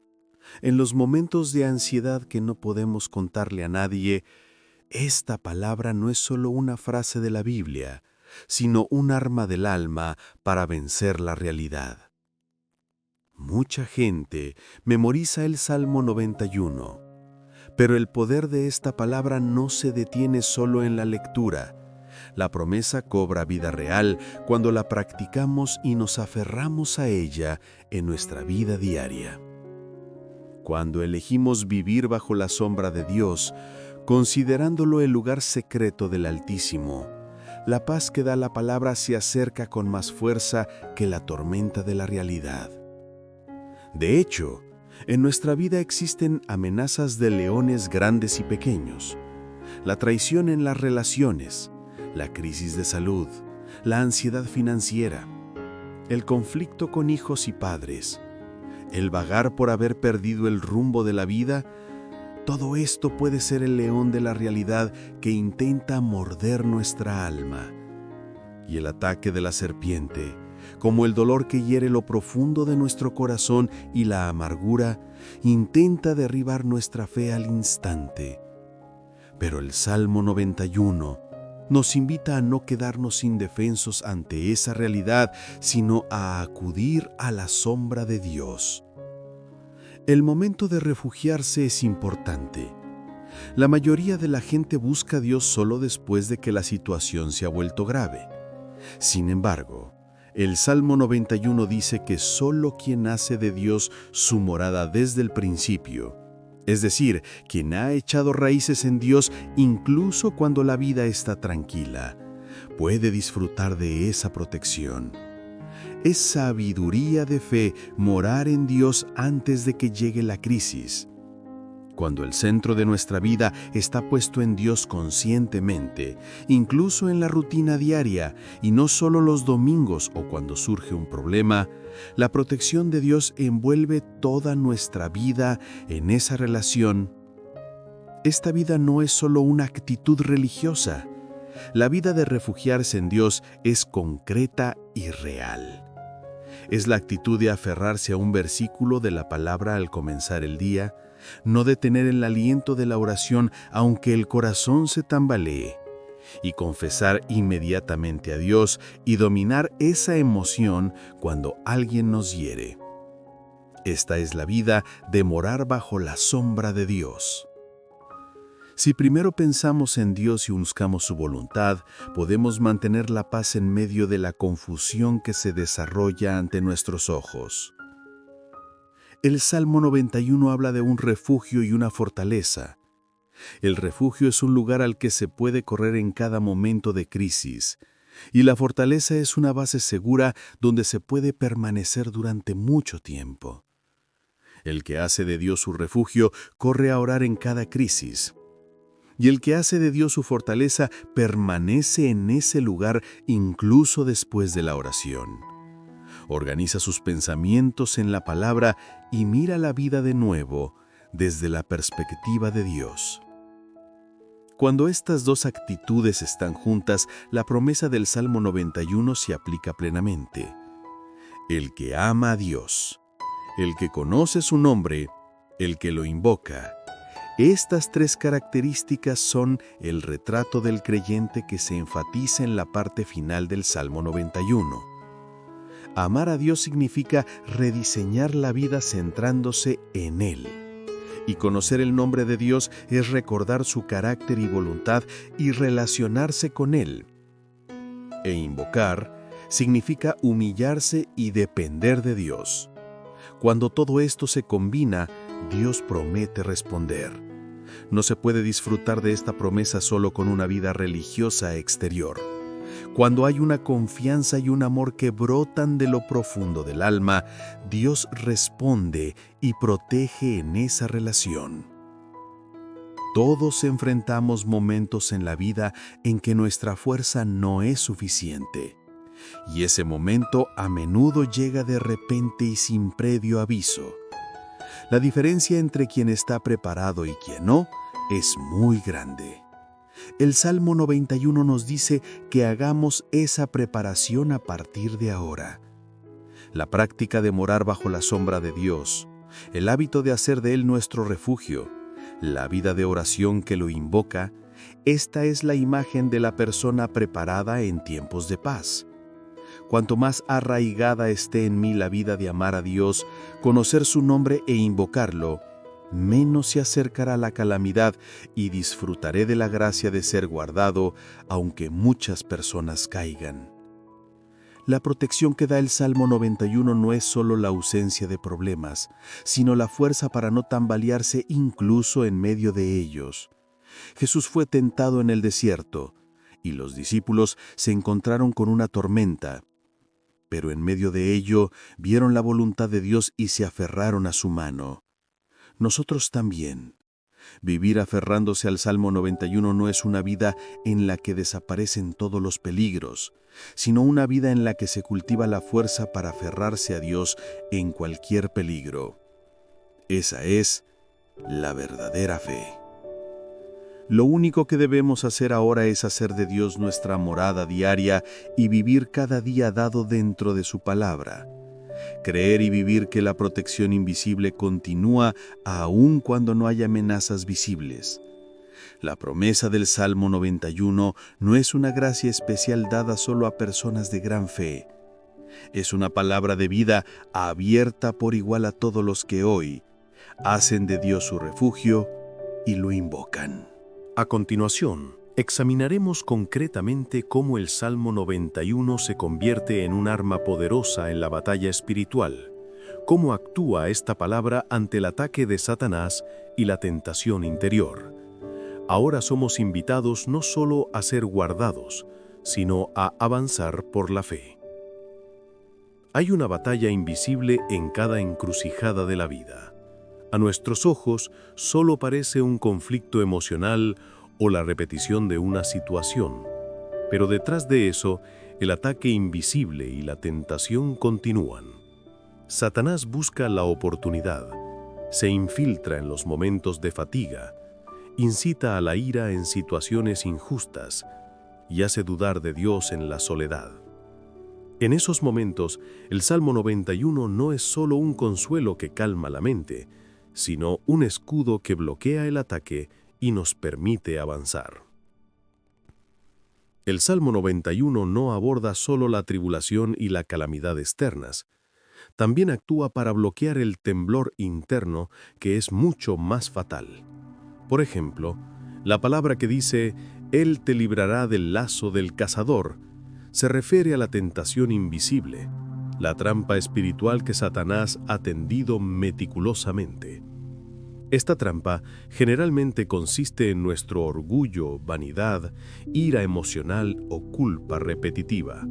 en los momentos de ansiedad que no podemos contarle a nadie, esta palabra no es solo una frase de la Biblia, sino un arma del alma para vencer la realidad. Mucha gente memoriza el Salmo 91, pero el poder de esta palabra no se detiene solo en la lectura. La promesa cobra vida real cuando la practicamos y nos aferramos a ella en nuestra vida diaria. Cuando elegimos vivir bajo la sombra de Dios, considerándolo el lugar secreto del Altísimo, la paz que da la palabra se acerca con más fuerza que la tormenta de la realidad. De hecho, en nuestra vida existen amenazas de leones grandes y pequeños, la traición en las relaciones, la crisis de salud, la ansiedad financiera, el conflicto con hijos y padres, el vagar por haber perdido el rumbo de la vida. Todo esto puede ser el león de la realidad que intenta morder nuestra alma. Y el ataque de la serpiente, como el dolor que hiere lo profundo de nuestro corazón y la amargura, intenta derribar nuestra fe al instante. Pero el Salmo 91 nos invita a no quedarnos indefensos ante esa realidad, sino a acudir a la sombra de Dios. El momento de refugiarse es importante. La mayoría de la gente busca a Dios solo después de que la situación se ha vuelto grave. Sin embargo, el Salmo 91 dice que solo quien hace de Dios su morada desde el principio, es decir, quien ha echado raíces en Dios incluso cuando la vida está tranquila, puede disfrutar de esa protección. Es sabiduría de fe morar en Dios antes de que llegue la crisis. Cuando el centro de nuestra vida está puesto en Dios conscientemente, incluso en la rutina diaria y no solo los domingos o cuando surge un problema, la protección de Dios envuelve toda nuestra vida en esa relación. Esta vida no es solo una actitud religiosa. La vida de refugiarse en Dios es concreta y real. Es la actitud de aferrarse a un versículo de la palabra al comenzar el día, no detener el aliento de la oración aunque el corazón se tambalee, y confesar inmediatamente a Dios y dominar esa emoción cuando alguien nos hiere. Esta es la vida de morar bajo la sombra de Dios. Si primero pensamos en Dios y buscamos su voluntad, podemos mantener la paz en medio de la confusión que se desarrolla ante nuestros ojos. El Salmo 91 habla de un refugio y una fortaleza. El refugio es un lugar al que se puede correr en cada momento de crisis, y la fortaleza es una base segura donde se puede permanecer durante mucho tiempo. El que hace de Dios su refugio corre a orar en cada crisis. Y el que hace de Dios su fortaleza permanece en ese lugar incluso después de la oración. Organiza sus pensamientos en la palabra y mira la vida de nuevo desde la perspectiva de Dios. Cuando estas dos actitudes están juntas, la promesa del Salmo 91 se aplica plenamente. El que ama a Dios, el que conoce su nombre, el que lo invoca. Estas tres características son el retrato del creyente que se enfatiza en la parte final del Salmo 91. Amar a Dios significa rediseñar la vida centrándose en Él. Y conocer el nombre de Dios es recordar su carácter y voluntad y relacionarse con Él. E invocar significa humillarse y depender de Dios. Cuando todo esto se combina, Dios promete responder. No se puede disfrutar de esta promesa solo con una vida religiosa exterior. Cuando hay una confianza y un amor que brotan de lo profundo del alma, Dios responde y protege en esa relación. Todos enfrentamos momentos en la vida en que nuestra fuerza no es suficiente. Y ese momento a menudo llega de repente y sin previo aviso. La diferencia entre quien está preparado y quien no es muy grande. El Salmo 91 nos dice que hagamos esa preparación a partir de ahora. La práctica de morar bajo la sombra de Dios, el hábito de hacer de Él nuestro refugio, la vida de oración que lo invoca, esta es la imagen de la persona preparada en tiempos de paz. Cuanto más arraigada esté en mí la vida de amar a Dios, conocer su nombre e invocarlo, menos se acercará la calamidad y disfrutaré de la gracia de ser guardado, aunque muchas personas caigan. La protección que da el Salmo 91 no es solo la ausencia de problemas, sino la fuerza para no tambalearse incluso en medio de ellos. Jesús fue tentado en el desierto, y los discípulos se encontraron con una tormenta. Pero en medio de ello vieron la voluntad de Dios y se aferraron a su mano. Nosotros también. Vivir aferrándose al Salmo 91 no es una vida en la que desaparecen todos los peligros, sino una vida en la que se cultiva la fuerza para aferrarse a Dios en cualquier peligro. Esa es la verdadera fe. Lo único que debemos hacer ahora es hacer de Dios nuestra morada diaria y vivir cada día dado dentro de su palabra. Creer y vivir que la protección invisible continúa aun cuando no hay amenazas visibles. La promesa del Salmo 91 no es una gracia especial dada solo a personas de gran fe. Es una palabra de vida abierta por igual a todos los que hoy hacen de Dios su refugio y lo invocan. A continuación, examinaremos concretamente cómo el Salmo 91 se convierte en un arma poderosa en la batalla espiritual, cómo actúa esta palabra ante el ataque de Satanás y la tentación interior. Ahora somos invitados no solo a ser guardados, sino a avanzar por la fe. Hay una batalla invisible en cada encrucijada de la vida. A nuestros ojos solo parece un conflicto emocional o la repetición de una situación, pero detrás de eso, el ataque invisible y la tentación continúan. Satanás busca la oportunidad, se infiltra en los momentos de fatiga, incita a la ira en situaciones injustas y hace dudar de Dios en la soledad. En esos momentos, el Salmo 91 no es solo un consuelo que calma la mente, sino un escudo que bloquea el ataque y nos permite avanzar. El Salmo 91 no aborda solo la tribulación y la calamidad externas, también actúa para bloquear el temblor interno que es mucho más fatal. Por ejemplo, la palabra que dice, «Él te librará del lazo del cazador», se refiere a la tentación invisible, la trampa espiritual que Satanás ha tendido meticulosamente. Esta trampa generalmente consiste en nuestro orgullo, vanidad, ira emocional o culpa repetitiva.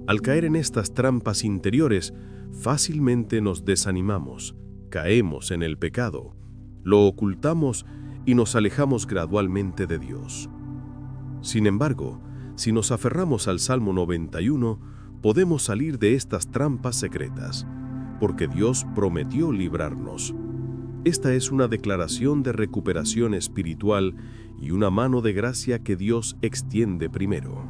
Al caer en estas trampas interiores, fácilmente nos desanimamos, caemos en el pecado, lo ocultamos y nos alejamos gradualmente de Dios. Sin embargo, si nos aferramos al Salmo 91, podemos salir de estas trampas secretas, porque Dios prometió librarnos. Esta es una declaración de recuperación espiritual y una mano de gracia que Dios extiende primero.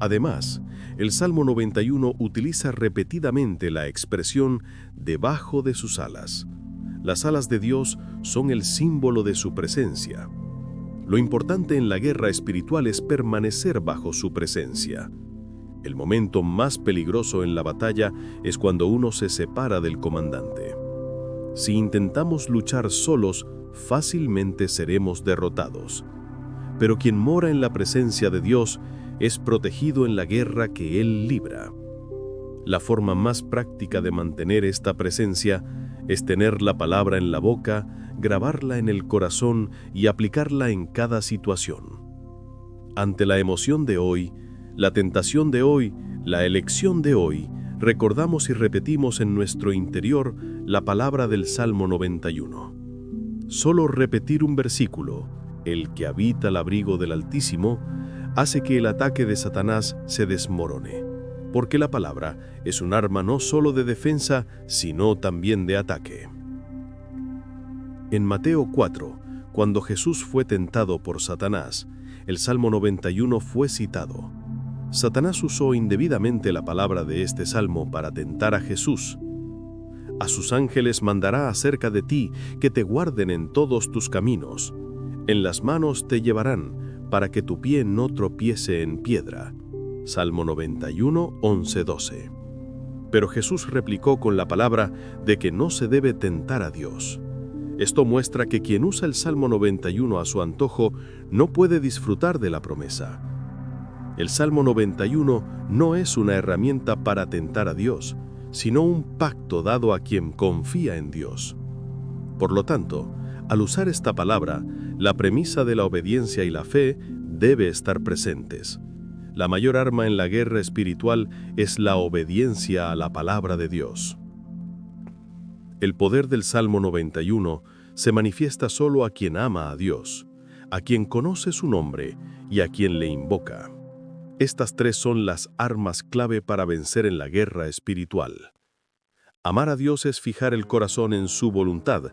Además, el Salmo 91 utiliza repetidamente la expresión «debajo de sus alas». Las alas de Dios son el símbolo de su presencia. Lo importante en la guerra espiritual es permanecer bajo su presencia. El momento más peligroso en la batalla es cuando uno se separa del comandante. Si intentamos luchar solos, fácilmente seremos derrotados. Pero quien mora en la presencia de Dios es protegido en la guerra que Él libra. La forma más práctica de mantener esta presencia es tener la palabra en la boca, grabarla en el corazón y aplicarla en cada situación. Ante la emoción de hoy, la tentación de hoy, la elección de hoy, recordamos y repetimos en nuestro interior la palabra del Salmo 91. Solo repetir un versículo, el que habita al abrigo del Altísimo, hace que el ataque de Satanás se desmorone, porque la palabra es un arma no solo de defensa, sino también de ataque. En Mateo 4, cuando Jesús fue tentado por Satanás, el Salmo 91 fue citado. Satanás usó indebidamente la palabra de este salmo para tentar a Jesús. A sus ángeles mandará acerca de ti que te guarden en todos tus caminos. En las manos te llevarán para que tu pie no tropiece en piedra. Salmo 91, 11-12. Pero Jesús replicó con la palabra de que no se debe tentar a Dios. Esto muestra que quien usa el Salmo 91 a su antojo no puede disfrutar de la promesa. El Salmo 91 no es una herramienta para tentar a Dios, sino un pacto dado a quien confía en Dios. Por lo tanto, al usar esta palabra, la premisa de la obediencia y la fe debe estar presentes. La mayor arma en la guerra espiritual es la obediencia a la palabra de Dios. El poder del Salmo 91 se manifiesta solo a quien ama a Dios, a quien conoce su nombre y a quien le invoca. Estas tres son las armas clave para vencer en la guerra espiritual. Amar a Dios es fijar el corazón en su voluntad,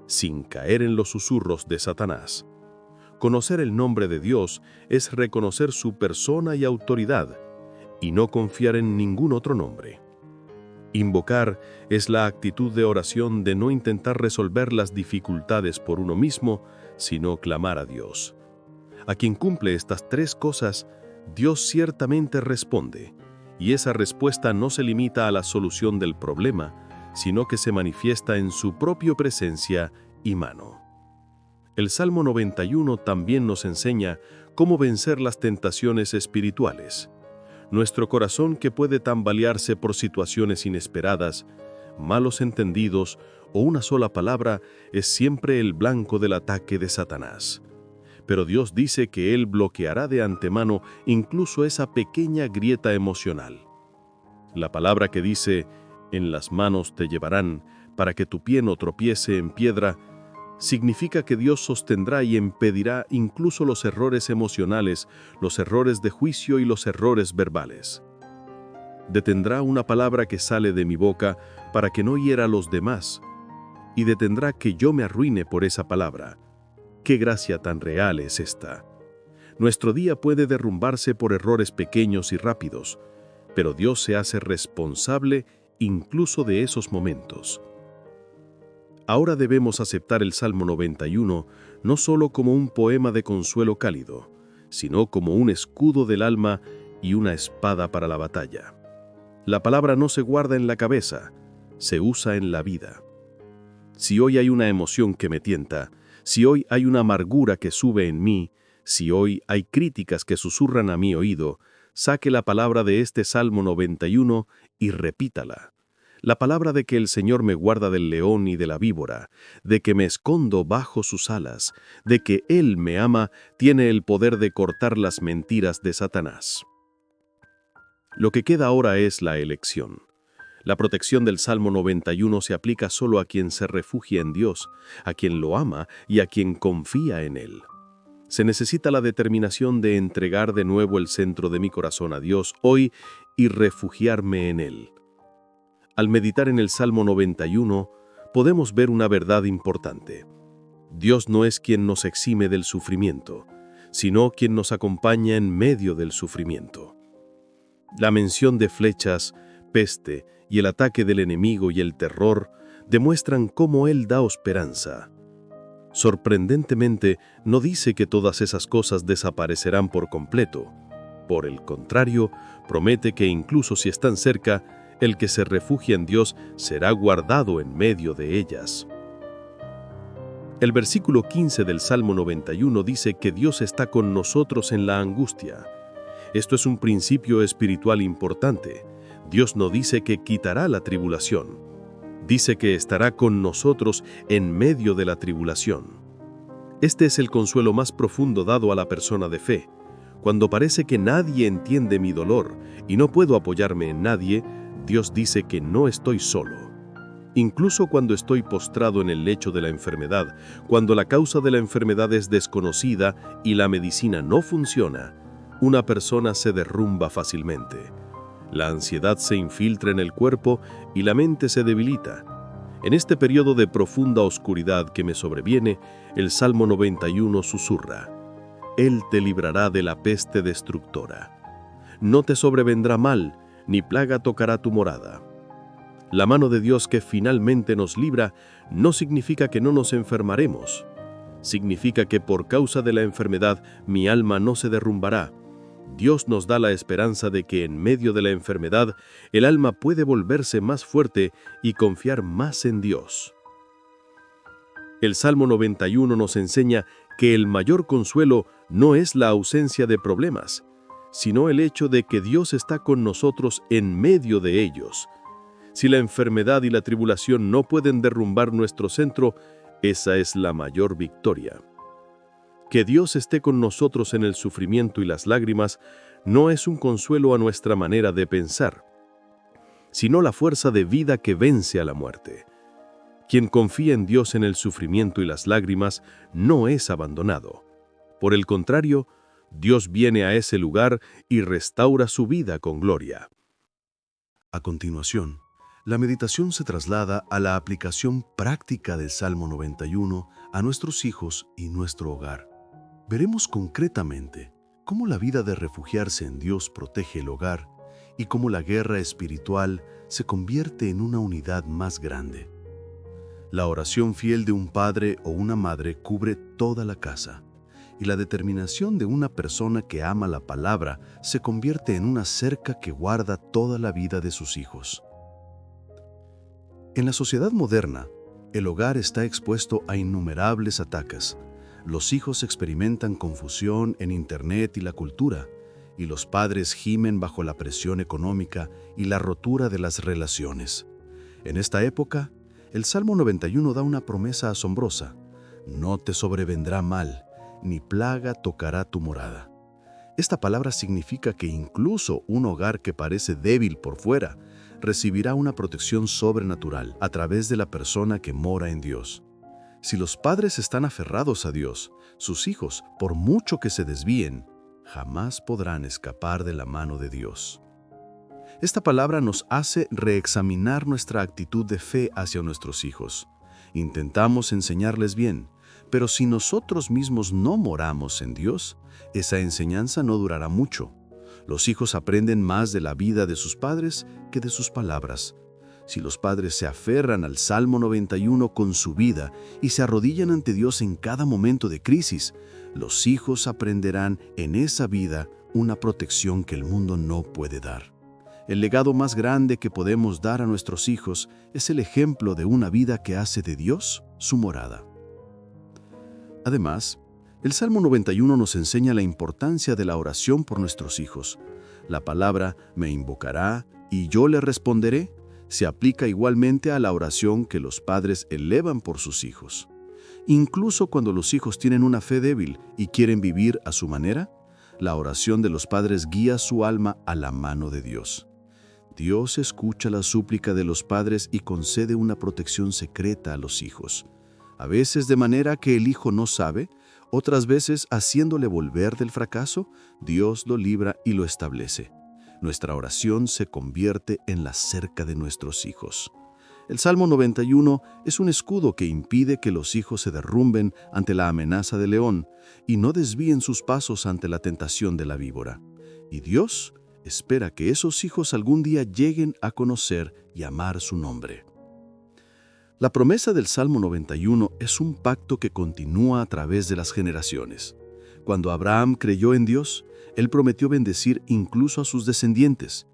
sin caer en los susurros de Satanás. Conocer el nombre de Dios es reconocer su persona y autoridad, y no confiar en ningún otro nombre. Invocar es la actitud de oración de no intentar resolver las dificultades por uno mismo, sino clamar a Dios. A quien cumple estas tres cosas, Dios ciertamente responde, y esa respuesta no se limita a la solución del problema, sino que se manifiesta en su propia presencia y mano. El Salmo 91 también nos enseña cómo vencer las tentaciones espirituales. Nuestro corazón, que puede tambalearse por situaciones inesperadas, malos entendidos o una sola palabra, es siempre el blanco del ataque de Satanás. Pero Dios dice que Él bloqueará de antemano incluso esa pequeña grieta emocional. La palabra que dice, «En las manos te llevarán para que tu pie no tropiece en piedra, significa que Dios sostendrá y impedirá incluso los errores emocionales, los errores de juicio y los errores verbales. Detendrá una palabra que sale de mi boca para que no hiera a los demás, y detendrá que yo me arruine por esa palabra. ¡Qué gracia tan real es esta! Nuestro día puede derrumbarse por errores pequeños y rápidos, pero Dios se hace responsable incluso de esos momentos. Ahora debemos aceptar el Salmo 91 no solo como un poema de consuelo cálido, sino como un escudo del alma y una espada para la batalla. La palabra no se guarda en la cabeza, se usa en la vida. Si hoy hay una emoción que me tienta, si hoy hay una amargura que sube en mí, si hoy hay críticas que susurran a mi oído, saque la palabra de este Salmo 91 y repítala. La palabra de que el Señor me guarda del león y de la víbora, de que me escondo bajo sus alas, de que Él me ama, tiene el poder de cortar las mentiras de Satanás. Lo que queda ahora es la elección. La protección del Salmo 91 se aplica solo a quien se refugia en Dios, a quien lo ama y a quien confía en Él. Se necesita la determinación de entregar de nuevo el centro de mi corazón a Dios hoy y refugiarme en Él. Al meditar en el Salmo 91, podemos ver una verdad importante. Dios no es quien nos exime del sufrimiento, sino quien nos acompaña en medio del sufrimiento. La mención de flechas, peste y el ataque del enemigo y el terror demuestran cómo Él da esperanza. Sorprendentemente, no dice que todas esas cosas desaparecerán por completo. Por el contrario, promete que incluso si están cerca, el que se refugia en Dios será guardado en medio de ellas. El versículo 15 del Salmo 91 dice que Dios está con nosotros en la angustia. Esto es un principio espiritual importante. Dios no dice que quitará la tribulación. Dice que estará con nosotros en medio de la tribulación. Este es el consuelo más profundo dado a la persona de fe. Cuando parece que nadie entiende mi dolor y no puedo apoyarme en nadie, Dios dice que no estoy solo. Incluso cuando estoy postrado en el lecho de la enfermedad, cuando la causa de la enfermedad es desconocida y la medicina no funciona, una persona se derrumba fácilmente. La ansiedad se infiltra en el cuerpo y la mente se debilita. En este periodo de profunda oscuridad que me sobreviene, el Salmo 91 susurra: Él te librará de la peste destructora. No te sobrevendrá mal, ni plaga tocará tu morada. La mano de Dios que finalmente nos libra no significa que no nos enfermaremos. Significa que por causa de la enfermedad mi alma no se derrumbará. Dios nos da la esperanza de que en medio de la enfermedad el alma puede volverse más fuerte y confiar más en Dios. El Salmo 91 nos enseña que el mayor consuelo no es la ausencia de problemas, sino el hecho de que Dios está con nosotros en medio de ellos. Si la enfermedad y la tribulación no pueden derrumbar nuestro centro, esa es la mayor victoria. Que Dios esté con nosotros en el sufrimiento y las lágrimas no es un consuelo a nuestra manera de pensar, sino la fuerza de vida que vence a la muerte. Quien confía en Dios en el sufrimiento y las lágrimas no es abandonado. Por el contrario, Dios viene a ese lugar y restaura su vida con gloria. A continuación, la meditación se traslada a la aplicación práctica del Salmo 91 a nuestros hijos y nuestro hogar. Veremos concretamente cómo la vida de refugiarse en Dios protege el hogar y cómo la guerra espiritual se convierte en una unidad más grande. La oración fiel de un padre o una madre cubre toda la casa, y la determinación de una persona que ama la palabra se convierte en una cerca que guarda toda la vida de sus hijos. En la sociedad moderna, el hogar está expuesto a innumerables ataques. Los hijos experimentan confusión en Internet y la cultura, y los padres gimen bajo la presión económica y la rotura de las relaciones. En esta época, el Salmo 91 da una promesa asombrosa: no te sobrevendrá mal, ni plaga tocará tu morada. Esta palabra significa que incluso un hogar que parece débil por fuera, recibirá una protección sobrenatural a través de la persona que mora en Dios. Si los padres están aferrados a Dios, sus hijos, por mucho que se desvíen, jamás podrán escapar de la mano de Dios. Esta palabra nos hace reexaminar nuestra actitud de fe hacia nuestros hijos. Intentamos enseñarles bien, pero si nosotros mismos no moramos en Dios, esa enseñanza no durará mucho. Los hijos aprenden más de la vida de sus padres que de sus palabras. Si los padres se aferran al Salmo 91 con su vida y se arrodillan ante Dios en cada momento de crisis, los hijos aprenderán en esa vida una protección que el mundo no puede dar. El legado más grande que podemos dar a nuestros hijos es el ejemplo de una vida que hace de Dios su morada. Además, el Salmo 91 nos enseña la importancia de la oración por nuestros hijos. La palabra «me invocará y yo le responderé» se aplica igualmente a la oración que los padres elevan por sus hijos. Incluso cuando los hijos tienen una fe débil y quieren vivir a su manera, la oración de los padres guía su alma a la mano de Dios. Dios escucha la súplica de los padres y concede una protección secreta a los hijos. A veces de manera que el hijo no sabe, otras veces haciéndole volver del fracaso, Dios lo libra y lo establece. Nuestra oración se convierte en la cerca de nuestros hijos. El Salmo 91 es un escudo que impide que los hijos se derrumben ante la amenaza del león y no desvíen sus pasos ante la tentación de la víbora. Y Dios espera que esos hijos algún día lleguen a conocer y amar su nombre. La promesa del Salmo 91 es un pacto que continúa a través de las generaciones. Cuando Abraham creyó en Dios, Él prometió bendecir incluso a sus descendientes.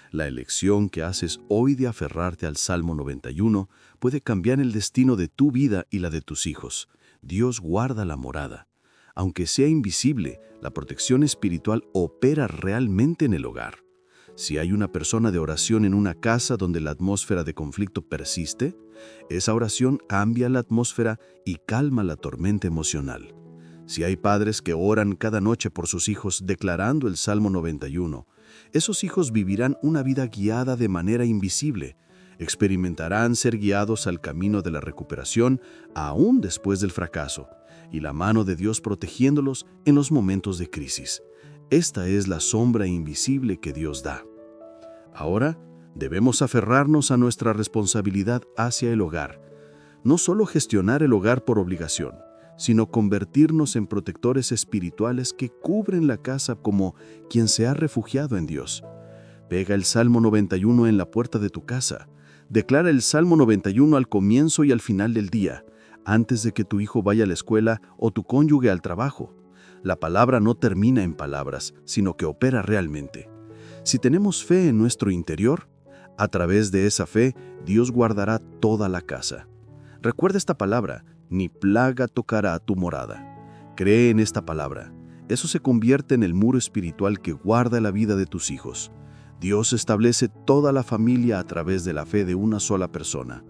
La elección que haces hoy de aferrarte al Salmo 91 puede cambiar el destino de tu vida y la de tus hijos. Dios guarda la morada. Aunque sea invisible, la protección espiritual opera realmente en el hogar. Si hay una persona de oración en una casa donde la atmósfera de conflicto persiste, esa oración cambia la atmósfera y calma la tormenta emocional. Si hay padres que oran cada noche por sus hijos declarando el Salmo 91, esos hijos vivirán una vida guiada de manera invisible, experimentarán ser guiados al camino de la recuperación aún después del fracaso, y la mano de Dios protegiéndolos en los momentos de crisis. Esta es la sombra invisible que Dios da. Ahora, debemos aferrarnos a nuestra responsabilidad hacia el hogar. No solo gestionar el hogar por obligación, sino convertirnos en protectores espirituales que cubren la casa como quien se ha refugiado en Dios. Pega el Salmo 91 en la puerta de tu casa. Declara el Salmo 91 al comienzo y al final del día, antes de que tu hijo vaya a la escuela o tu cónyuge al trabajo. La palabra no termina en palabras, sino que opera realmente. Si tenemos fe en nuestro interior, a través de esa fe, Dios guardará toda la casa. Recuerda esta palabra: ni plaga tocará tu morada. Cree en esta palabra. Eso se convierte en el muro espiritual que guarda la vida de tus hijos. Dios establece toda la familia a través de la fe de una sola persona.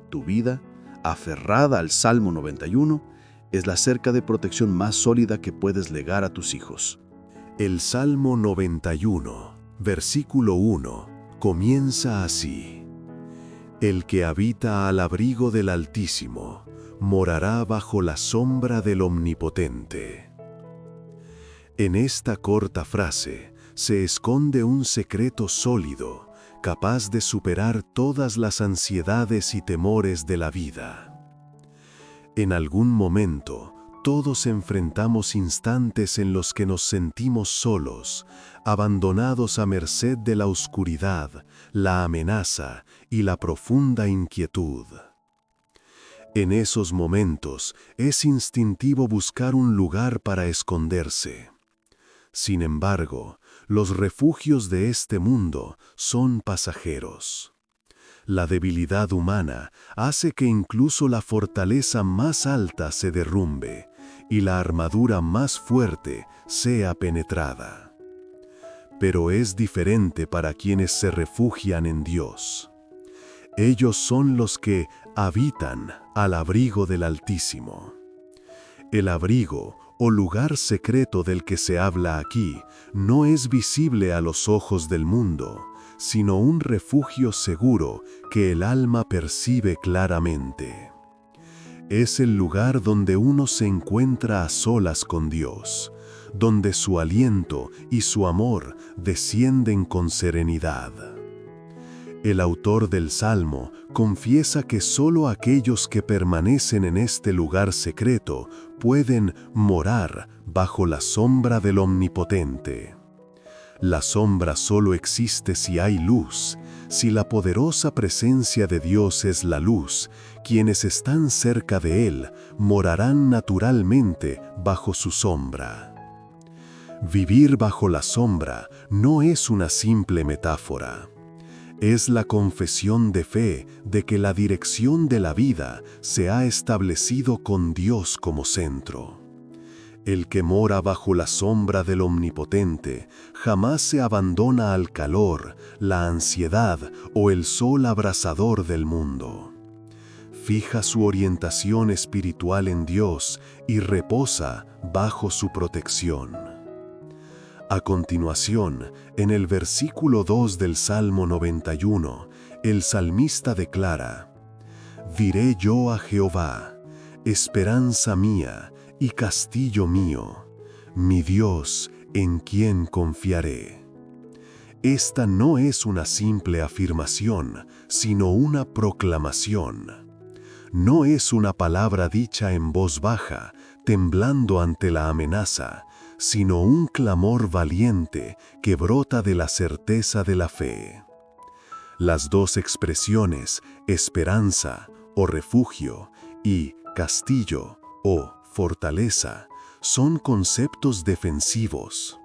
Tu vida, aferrada al Salmo 91, es la cerca de protección más sólida que puedes legar a tus hijos. El Salmo 91, versículo 1, comienza así: El que habita al abrigo del Altísimo morará bajo la sombra del Omnipotente. En esta corta frase se esconde un secreto sólido, capaz de superar todas las ansiedades y temores de la vida. En algún momento, todos enfrentamos instantes en los que nos sentimos solos, abandonados a merced de la oscuridad, la amenaza y la profunda inquietud. En esos momentos es instintivo buscar un lugar para esconderse. Sin embargo, los refugios de este mundo son pasajeros. La debilidad humana hace que incluso la fortaleza más alta se derrumbe y la armadura más fuerte sea penetrada. Pero es diferente para quienes se refugian en Dios. Ellos son los que habitan al abrigo del Altísimo. El abrigo o lugar secreto del que se habla aquí no es visible a los ojos del mundo, sino un refugio seguro que el alma percibe claramente. Es el lugar donde uno se encuentra a solas con Dios, donde su aliento y su amor descienden con serenidad. El autor del Salmo confiesa que solo aquellos que permanecen en este lugar secreto pueden morar bajo la sombra del Omnipotente. La sombra solo existe si hay luz. Si la poderosa presencia de Dios es la luz, quienes están cerca de Él morarán naturalmente bajo su sombra. Vivir bajo la sombra no es una simple metáfora. Es la confesión de fe de que la dirección de la vida se ha establecido con Dios como centro. El que mora bajo la sombra del Omnipotente jamás se abandona al calor, la ansiedad o el sol abrasador del mundo. Fija su orientación espiritual en Dios y reposa bajo su protección. A continuación, en el versículo 2 del Salmo 91, el salmista declara: «Diré yo a Jehová, esperanza mía y castillo mío, mi Dios en quien confiaré». Esta no es una simple afirmación, sino una proclamación. No es una palabra dicha en voz baja, temblando ante la amenaza, sino un clamor valiente que brota de la certeza de la fe. Las dos expresiones, esperanza o refugio y castillo o fortaleza, son conceptos defensivos.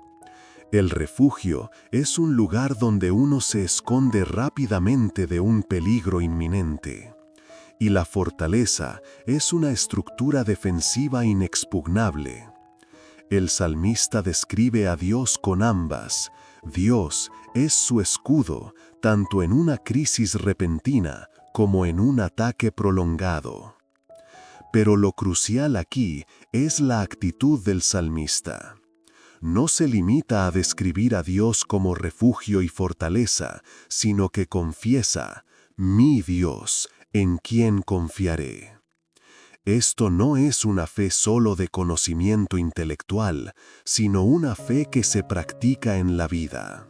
El refugio es un lugar donde uno se esconde rápidamente de un peligro inminente. Y la fortaleza es una estructura defensiva inexpugnable. El salmista describe a Dios con ambas. Dios es su escudo, tanto en una crisis repentina como en un ataque prolongado. Pero lo crucial aquí es la actitud del salmista. No se limita a describir a Dios como refugio y fortaleza, sino que confiesa: «Mi Dios, en quien confiaré». Esto no es una fe solo de conocimiento intelectual, sino una fe que se practica en la vida.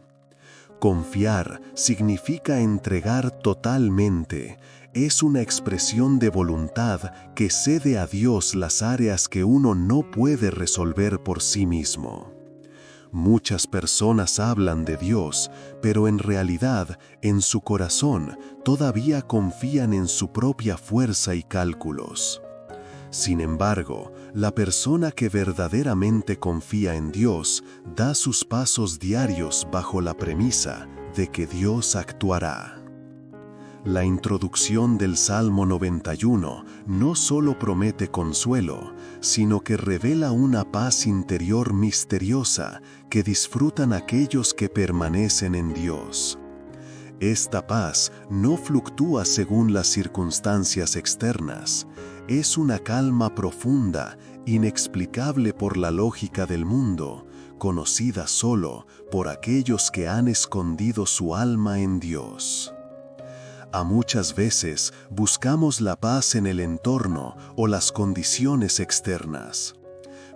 Confiar significa entregar totalmente. Es una expresión de voluntad que cede a Dios las áreas que uno no puede resolver por sí mismo. Muchas personas hablan de Dios, pero en realidad, en su corazón, todavía confían en su propia fuerza y cálculos. Sin embargo, la persona que verdaderamente confía en Dios da sus pasos diarios bajo la premisa de que Dios actuará. La introducción del Salmo 91 no solo promete consuelo, sino que revela una paz interior misteriosa que disfrutan aquellos que permanecen en Dios. Esta paz no fluctúa según las circunstancias externas. Es una calma profunda, inexplicable por la lógica del mundo, conocida solo por aquellos que han escondido su alma en Dios. A muchas veces buscamos la paz en el entorno o las condiciones externas.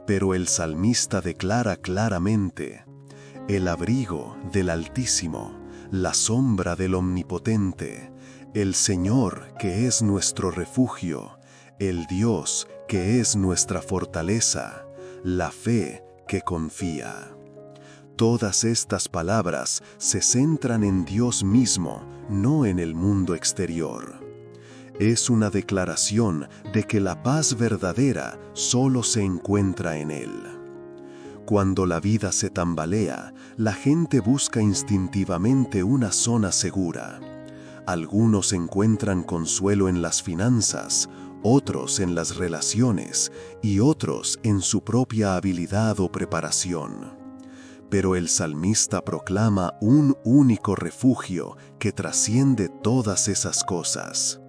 Pero el salmista declara claramente: «El abrigo del Altísimo, la sombra del Omnipotente, el Señor que es nuestro refugio, el Dios que es nuestra fortaleza, la fe que confía». Todas estas palabras se centran en Dios mismo, no en el mundo exterior. Es una declaración de que la paz verdadera solo se encuentra en Él. Cuando la vida se tambalea, la gente busca instintivamente una zona segura. Algunos encuentran consuelo en las finanzas, otros en las relaciones y otros en su propia habilidad o preparación. Pero el salmista proclama un único refugio que trasciende todas esas cosas.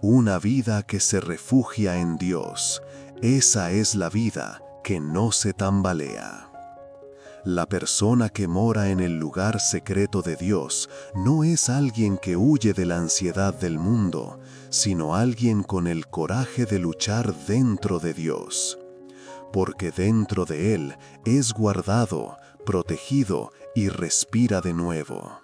Una vida que se refugia en Dios, Esa es la vida que no se tambalea. La persona que mora en el lugar secreto de Dios no es alguien que huye de la ansiedad del mundo, sino alguien con el coraje de luchar dentro de Dios. Porque dentro de Él es guardado, protegido y respira de nuevo.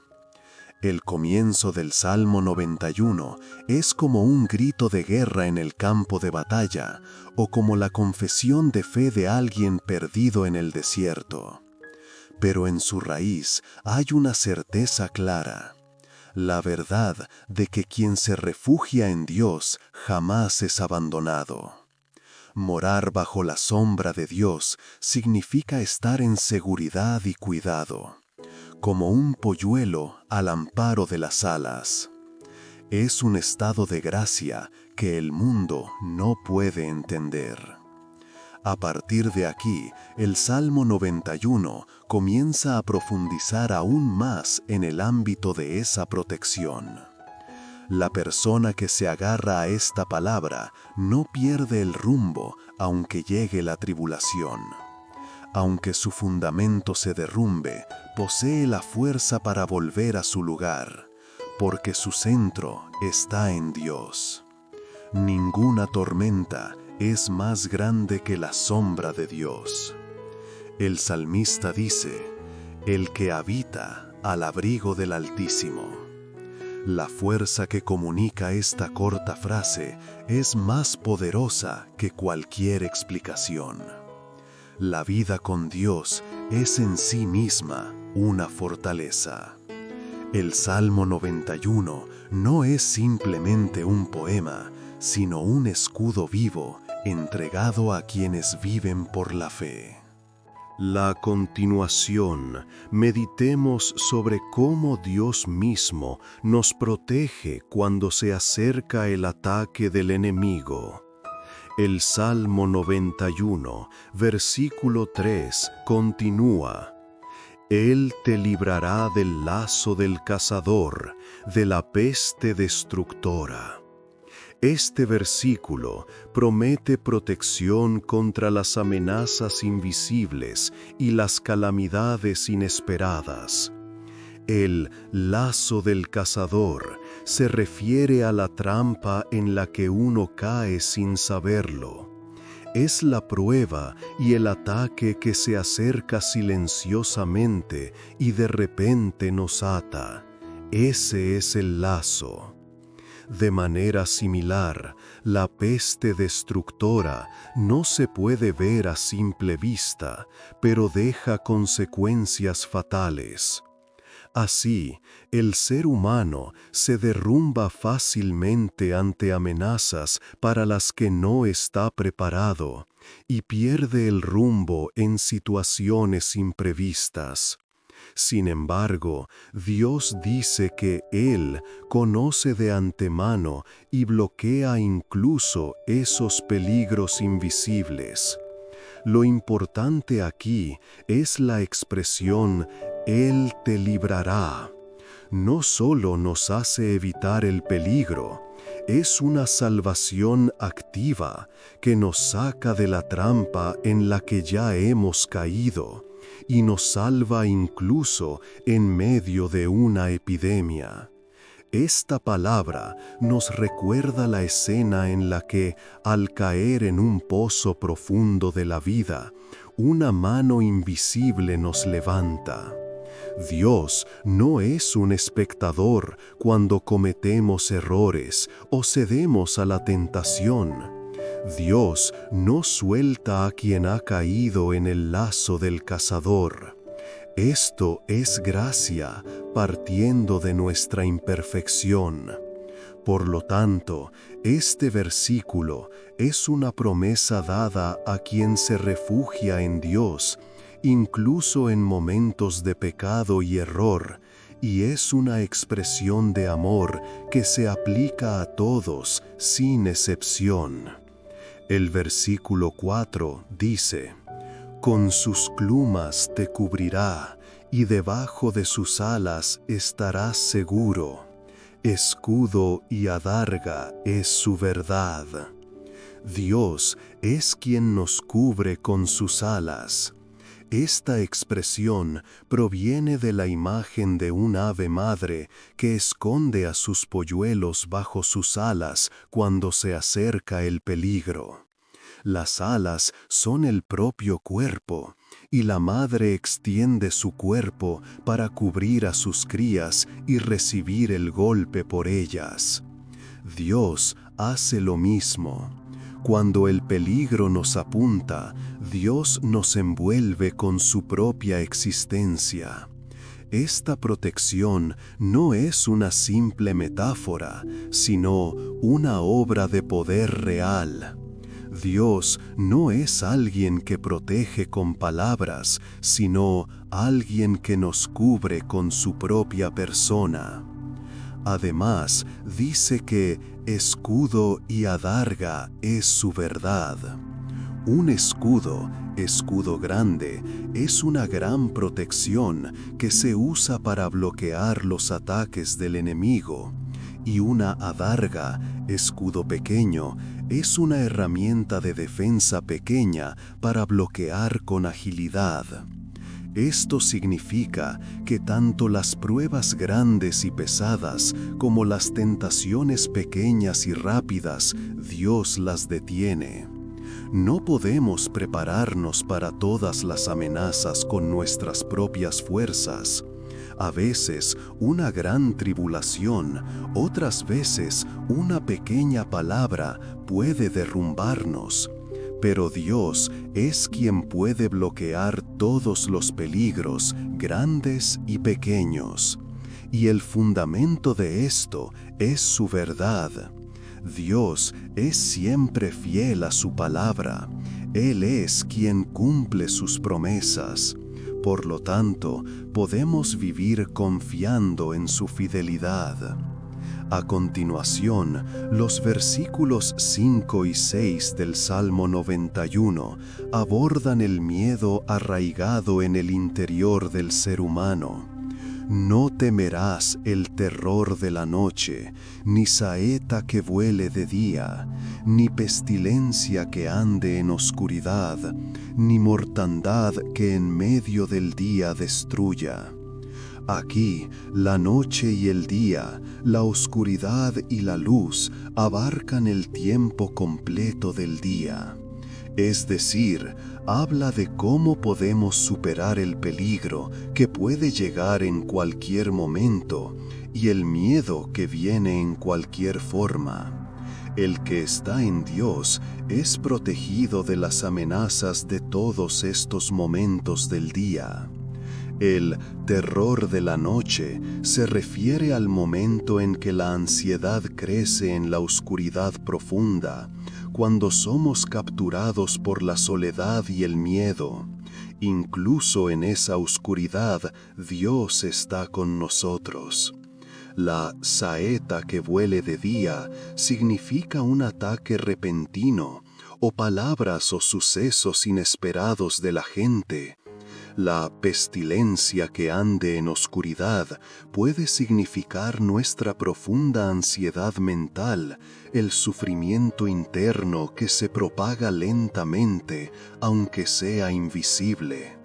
El comienzo del Salmo 91 es como un grito de guerra en el campo de batalla, o como la confesión de fe de alguien perdido en el desierto. Pero en su raíz hay una certeza clara, la verdad de que quien se refugia en Dios jamás es abandonado. Morar bajo la sombra de Dios significa estar en seguridad y cuidado, como un polluelo al amparo de las alas. Es un estado de gracia que el mundo no puede entender. A partir de aquí, el Salmo 91 comienza a profundizar aún más en el ámbito de esa protección. La persona que se agarra a esta palabra no pierde el rumbo aunque llegue la tribulación. Aunque su fundamento se derrumbe, posee la fuerza para volver a su lugar, porque su centro está en Dios. Ninguna tormenta es más grande que la sombra de Dios. El salmista dice, el que habita al abrigo del Altísimo. La fuerza que comunica esta corta frase es más poderosa que cualquier explicación. La vida con Dios es en sí misma una fortaleza. El Salmo 91 no es simplemente un poema, sino un escudo vivo entregado a quienes viven por la fe. La continuación, meditemos sobre cómo Dios mismo nos protege cuando se acerca el ataque del enemigo. El Salmo 91, versículo 3, continúa: Él te librará del lazo del cazador, de la peste destructora. Este versículo promete protección contra las amenazas invisibles y las calamidades inesperadas. El lazo del cazador se refiere a la trampa en la que uno cae sin saberlo. Es la prueba y el ataque que se acerca silenciosamente y de repente nos ata. Ese es el lazo. De manera similar, la peste destructora no se puede ver a simple vista, pero deja consecuencias fatales. Así, el ser humano se derrumba fácilmente ante amenazas para las que no está preparado y pierde el rumbo en situaciones imprevistas. Sin embargo, Dios dice que Él conoce de antemano y bloquea incluso esos peligros invisibles. Lo importante aquí es la expresión Él te librará. No solo nos hace evitar el peligro, es una salvación activa que nos saca de la trampa en la que ya hemos caído y nos salva incluso en medio de una epidemia. Esta palabra nos recuerda la escena en la que, al caer en un pozo profundo de la vida, una mano invisible nos levanta. Dios no es un espectador cuando cometemos errores o cedemos a la tentación. Dios no suelta a quien ha caído en el lazo del cazador. Esto es gracia partiendo de nuestra imperfección. Por lo tanto, este versículo es una promesa dada a quien se refugia en Dios, incluso en momentos de pecado y error, y es una expresión de amor que se aplica a todos sin excepción. El versículo 4 dice: Con sus plumas te cubrirá, y debajo de sus alas estarás seguro. Escudo y adarga es su verdad. Dios es quien nos cubre con sus alas. Esta expresión proviene de la imagen de un ave madre que esconde a sus polluelos bajo sus alas cuando se acerca el peligro. Las alas son el propio cuerpo, y la madre extiende su cuerpo para cubrir a sus crías y recibir el golpe por ellas. Dios hace lo mismo. Cuando el peligro nos apunta, Dios nos envuelve con su propia existencia. Esta protección no es una simple metáfora, sino una obra de poder real. Dios no es alguien que protege con palabras, sino alguien que nos cubre con su propia persona. Además, dice que escudo y adarga es su verdad. Un escudo grande, es una gran protección que se usa para bloquear los ataques del enemigo. Y una adarga, escudo pequeño, es una herramienta de defensa pequeña para bloquear con agilidad. Esto significa que tanto las pruebas grandes y pesadas como las tentaciones pequeñas y rápidas, Dios las detiene. No podemos prepararnos para todas las amenazas con nuestras propias fuerzas. A veces una gran tribulación, otras veces una pequeña palabra puede derrumbarnos. Pero Dios es quien puede bloquear todos los peligros, grandes y pequeños. Y el fundamento de esto es su verdad. Dios es siempre fiel a su palabra. Él es quien cumple sus promesas. Por lo tanto, podemos vivir confiando en su fidelidad. A continuación, los versículos 5 y 6 del Salmo 91 abordan el miedo arraigado en el interior del ser humano. No temerás el terror de la noche, ni saeta que vuele de día, ni pestilencia que ande en oscuridad, ni mortandad que en medio del día destruya. Aquí, la noche y el día, la oscuridad y la luz abarcan el tiempo completo del día. Es decir, habla de cómo podemos superar el peligro que puede llegar en cualquier momento y el miedo que viene en cualquier forma. El que está en Dios es protegido de las amenazas de todos estos momentos del día. El terror de la noche se refiere al momento en que la ansiedad crece en la oscuridad profunda, cuando somos capturados por la soledad y el miedo. Incluso en esa oscuridad, Dios está con nosotros. La saeta que vuele de día significa un ataque repentino, o palabras o sucesos inesperados de la gente. La pestilencia que ande en oscuridad puede significar nuestra profunda ansiedad mental, el sufrimiento interno que se propaga lentamente, aunque sea invisible.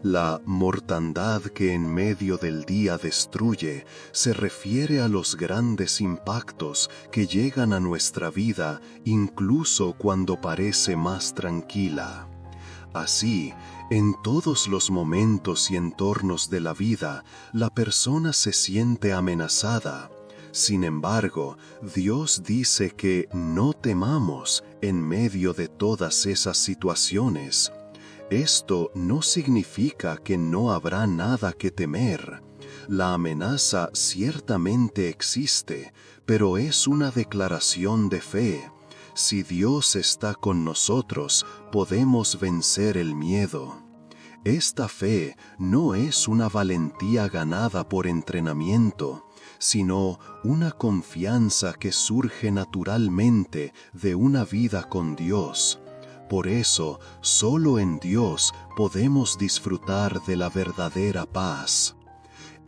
La mortandad que en medio del día destruye se refiere a los grandes impactos que llegan a nuestra vida incluso cuando parece más tranquila. Así, en todos los momentos y entornos de la vida, la persona se siente amenazada. Sin embargo, Dios dice que no temamos en medio de todas esas situaciones. Esto no significa que no habrá nada que temer. La amenaza ciertamente existe, pero es una declaración de fe. Si Dios está con nosotros, podemos vencer el miedo. Esta fe no es una valentía ganada por entrenamiento, sino una confianza que surge naturalmente de una vida con Dios. Por eso, solo en Dios podemos disfrutar de la verdadera paz.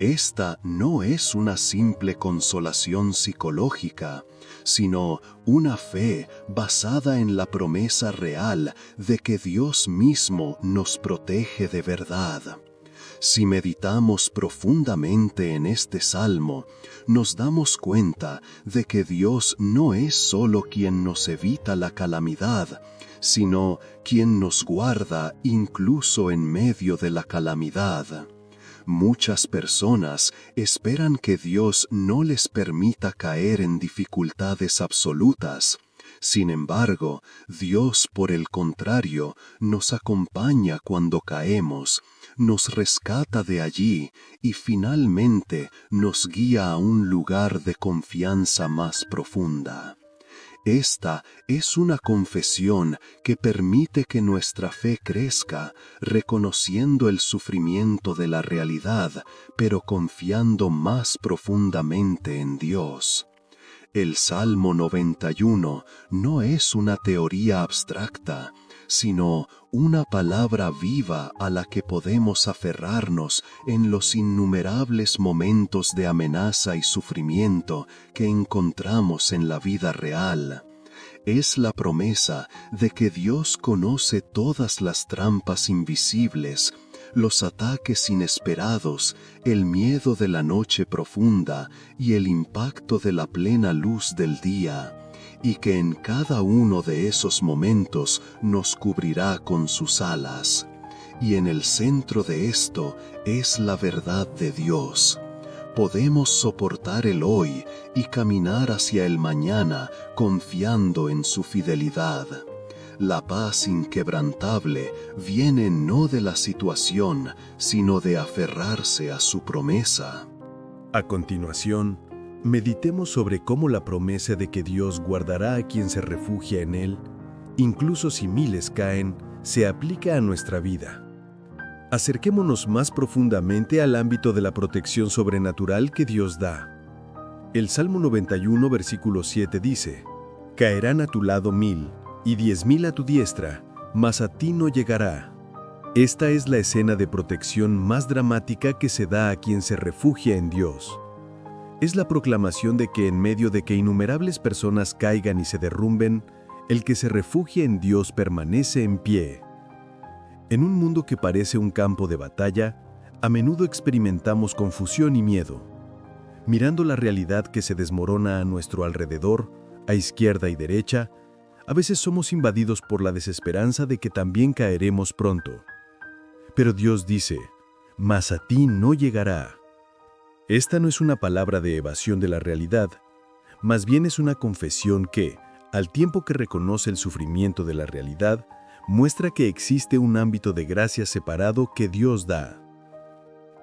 Esta no es una simple consolación psicológica, sino una fe basada en la promesa real de que Dios mismo nos protege de verdad. Si meditamos profundamente en este salmo, nos damos cuenta de que Dios no es solo quien nos evita la calamidad, sino quien nos guarda incluso en medio de la calamidad. Muchas personas esperan que Dios no les permita caer en dificultades absolutas. Sin embargo, Dios, por el contrario, nos acompaña cuando caemos, nos rescata de allí y finalmente nos guía a un lugar de confianza más profunda. Esta es una confesión que permite que nuestra fe crezca, reconociendo el sufrimiento de la realidad, pero confiando más profundamente en Dios. El Salmo 91 no es una teoría abstracta, sino una palabra viva a la que podemos aferrarnos en los innumerables momentos de amenaza y sufrimiento que encontramos en la vida real. Es la promesa de que Dios conoce todas las trampas invisibles, los ataques inesperados, el miedo de la noche profunda y el impacto de la plena luz del día, y que en cada uno de esos momentos nos cubrirá con sus alas. Y en el centro de esto es la verdad de Dios. Podemos soportar el hoy y caminar hacia el mañana confiando en su fidelidad. La paz inquebrantable viene no de la situación, sino de aferrarse a su promesa. A continuación, meditemos sobre cómo la promesa de que Dios guardará a quien se refugia en Él, incluso si miles caen, se aplica a nuestra vida. Acerquémonos más profundamente al ámbito de la protección sobrenatural que Dios da. El Salmo 91, versículo 7 dice: «Caerán a tu lado 1000 y 10,000 a tu diestra, mas a ti no llegará». Esta es la escena de protección más dramática que se da a quien se refugia en Dios. Es la proclamación de que en medio de que innumerables personas caigan y se derrumben, el que se refugia en Dios permanece en pie. En un mundo que parece un campo de batalla, a menudo experimentamos confusión y miedo. Mirando la realidad que se desmorona a nuestro alrededor, a izquierda y derecha, a veces somos invadidos por la desesperanza de que también caeremos pronto. Pero Dios dice: «Mas a ti no llegará». Esta no es una palabra de evasión de la realidad, más bien es una confesión que, al tiempo que reconoce el sufrimiento de la realidad, muestra que existe un ámbito de gracia separado que Dios da.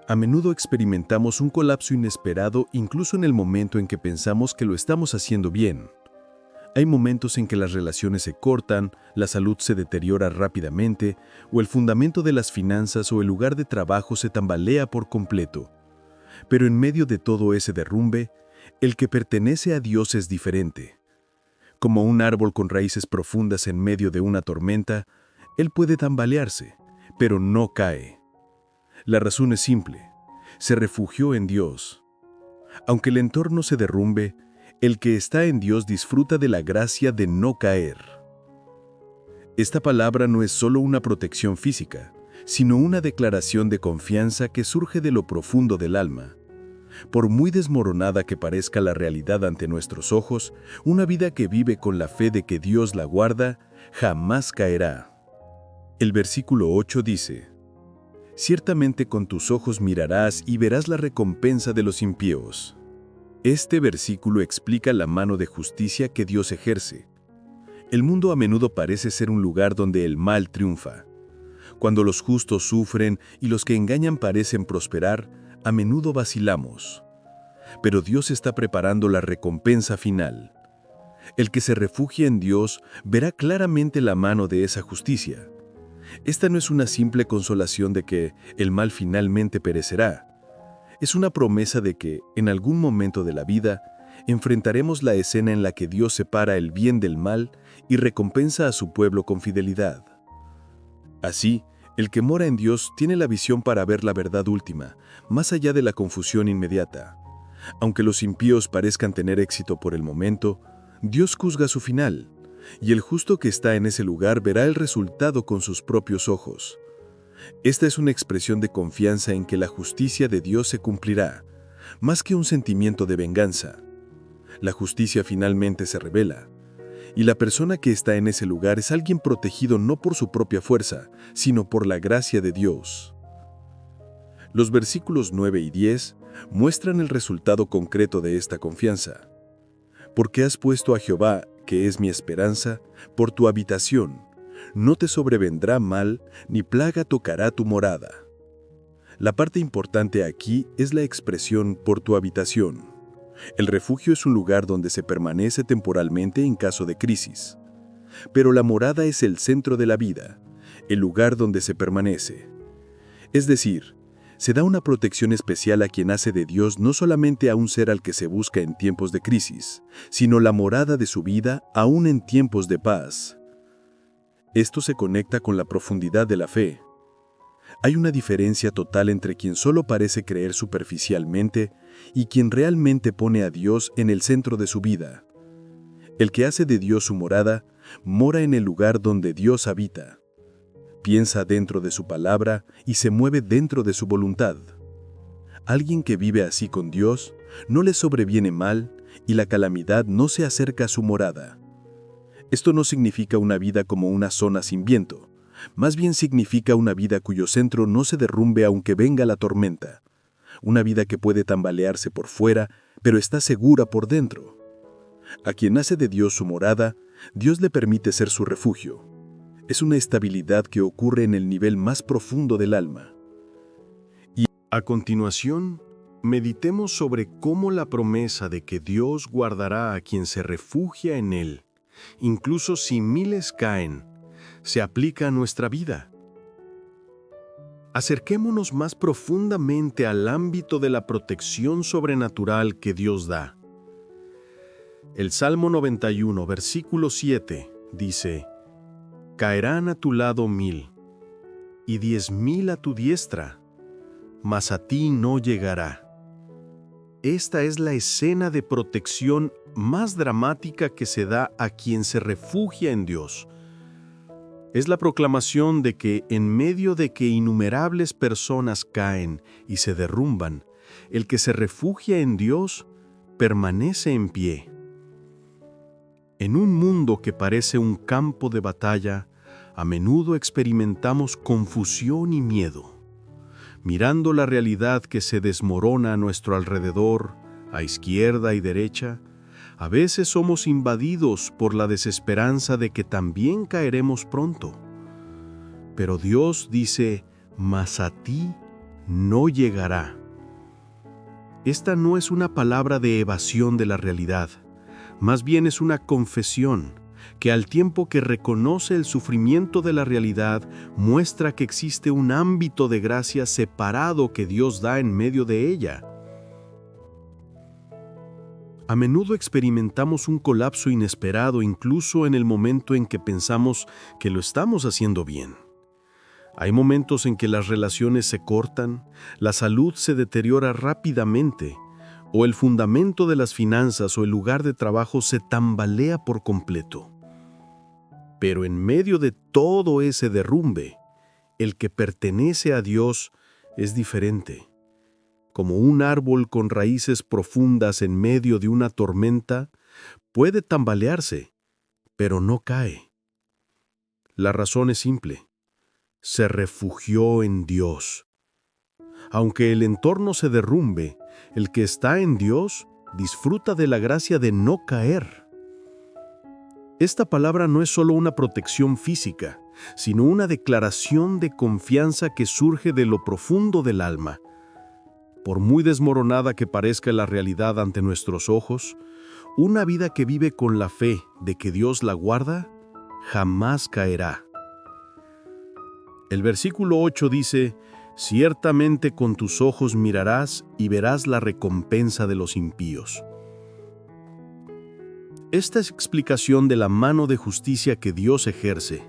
A menudo experimentamos un colapso inesperado incluso en el momento en que pensamos que lo estamos haciendo bien. Hay momentos en que las relaciones se cortan, la salud se deteriora rápidamente, o el fundamento de las finanzas o el lugar de trabajo se tambalea por completo. Pero en medio de todo ese derrumbe, el que pertenece a Dios es diferente. Como un árbol con raíces profundas en medio de una tormenta, él puede tambalearse, pero no cae. La razón es simple: se refugió en Dios. Aunque el entorno se derrumbe, el que está en Dios disfruta de la gracia de no caer. Esta palabra no es solo una protección física, sino una declaración de confianza que surge de lo profundo del alma. Por muy desmoronada que parezca la realidad ante nuestros ojos, una vida que vive con la fe de que Dios la guarda, jamás caerá. El versículo 8 dice: «Ciertamente con tus ojos mirarás y verás la recompensa de los impíos». Este versículo explica la mano de justicia que Dios ejerce. El mundo a menudo parece ser un lugar donde el mal triunfa. Cuando los justos sufren y los que engañan parecen prosperar, a menudo vacilamos. Pero Dios está preparando la recompensa final. El que se refugia en Dios verá claramente la mano de esa justicia. Esta no es una simple consolación de que el mal finalmente perecerá. Es una promesa de que, en algún momento de la vida, enfrentaremos la escena en la que Dios separa el bien del mal y recompensa a su pueblo con fidelidad. Así, El que mora en Dios tiene la visión para ver la verdad última, más allá de la confusión inmediata. Aunque los impíos parezcan tener éxito por el momento, Dios juzga su final, y el justo que está en ese lugar verá el resultado con sus propios ojos. Esta es una expresión de confianza en que la justicia de Dios se cumplirá, más que un sentimiento de venganza. La justicia finalmente se revela, y la persona que está en ese lugar es alguien protegido no por su propia fuerza, sino por la gracia de Dios. Los versículos 9 y 10 muestran el resultado concreto de esta confianza. Porque has puesto a Jehová, que es mi esperanza, por tu habitación, no te sobrevendrá mal, ni plaga tocará tu morada. La parte importante aquí es la expresión por tu habitación. El refugio es un lugar donde se permanece temporalmente en caso de crisis. Pero la morada es el centro de la vida, el lugar donde se permanece. Es decir, se da una protección especial a quien hace de Dios no solamente a un ser al que se busca en tiempos de crisis, sino la morada de su vida aún en tiempos de paz. Esto se conecta con la profundidad de la fe. Hay una diferencia total entre quien solo parece creer superficialmente y quien realmente pone a Dios en el centro de su vida. El que hace de Dios su morada, mora en el lugar donde Dios habita. Piensa dentro de su palabra y se mueve dentro de su voluntad. Alguien que vive así con Dios, no le sobreviene mal y la calamidad no se acerca a su morada. Esto no significa una vida como una zona sin viento. Más bien significa una vida cuyo centro no se derrumbe aunque venga la tormenta. Una vida que puede tambalearse por fuera, pero está segura por dentro. A quien hace de Dios su morada, Dios le permite ser su refugio. Es una estabilidad que ocurre en el nivel más profundo del alma. Y a continuación, meditemos sobre cómo la promesa de que Dios guardará a quien se refugia en Él, incluso si miles caen, se aplica a nuestra vida. Acerquémonos más profundamente al ámbito de la protección sobrenatural que Dios da. El Salmo 91, versículo 7, dice: «Caerán a tu lado 1000, y 10,000 a tu diestra, mas a ti no llegará». Esta es la escena de protección más dramática que se da a quien se refugia en Dios. Es la proclamación de que en medio de que innumerables personas caen y se derrumban, el que se refugia en Dios permanece en pie. En un mundo que parece un campo de batalla, a menudo experimentamos confusión y miedo. Mirando la realidad que se desmorona a nuestro alrededor, a izquierda y derecha, a veces somos invadidos por la desesperanza de que también caeremos pronto. Pero Dios dice: «Mas a ti no llegará». Esta no es una palabra de evasión de la realidad, más bien es una confesión que al tiempo que reconoce el sufrimiento de la realidad, muestra que existe un ámbito de gracia separado que Dios da en medio de ella. A menudo experimentamos un colapso inesperado incluso en el momento en que pensamos que lo estamos haciendo bien. Hay momentos en que las relaciones se cortan, la salud se deteriora rápidamente, o el fundamento de las finanzas o el lugar de trabajo se tambalea por completo. Pero en medio de todo ese derrumbe, el que pertenece a Dios es diferente. Como un árbol con raíces profundas en medio de una tormenta, puede tambalearse, pero no cae. La razón es simple: se refugió en Dios. Aunque el entorno se derrumbe, el que está en Dios disfruta de la gracia de no caer. Esta palabra no es solo una protección física, sino una declaración de confianza que surge de lo profundo del alma. Por muy desmoronada que parezca la realidad ante nuestros ojos, una vida que vive con la fe de que Dios la guarda, jamás caerá. El versículo 8 dice: «Ciertamente con tus ojos mirarás y verás la recompensa de los impíos». Esta es explicación de la mano de justicia que Dios ejerce.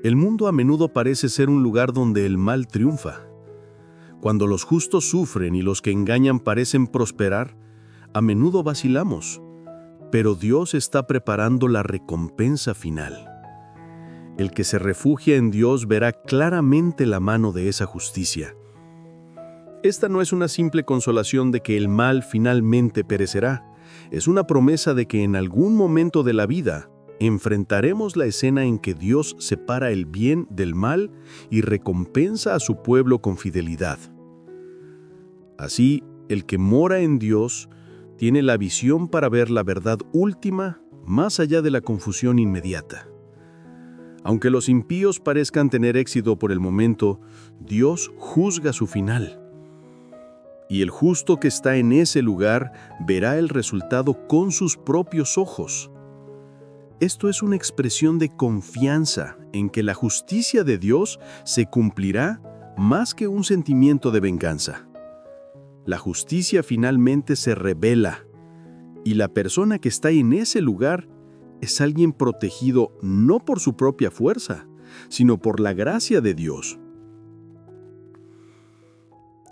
El mundo a menudo parece ser un lugar donde el mal triunfa. Cuando los justos sufren y los que engañan parecen prosperar, a menudo vacilamos, pero Dios está preparando la recompensa final. El que se refugia en Dios verá claramente la mano de esa justicia. Esta no es una simple consolación de que el mal finalmente perecerá. Es una promesa de que en algún momento de la vida enfrentaremos la escena en que Dios separa el bien del mal y recompensa a su pueblo con fidelidad. Así, el que mora en Dios tiene la visión para ver la verdad última más allá de la confusión inmediata. Aunque los impíos parezcan tener éxito por el momento, Dios juzga su final. Y el justo que está en ese lugar verá el resultado con sus propios ojos. Esto es una expresión de confianza en que la justicia de Dios se cumplirá más que un sentimiento de venganza. La justicia finalmente se revela, y la persona que está en ese lugar es alguien protegido no por su propia fuerza, sino por la gracia de Dios.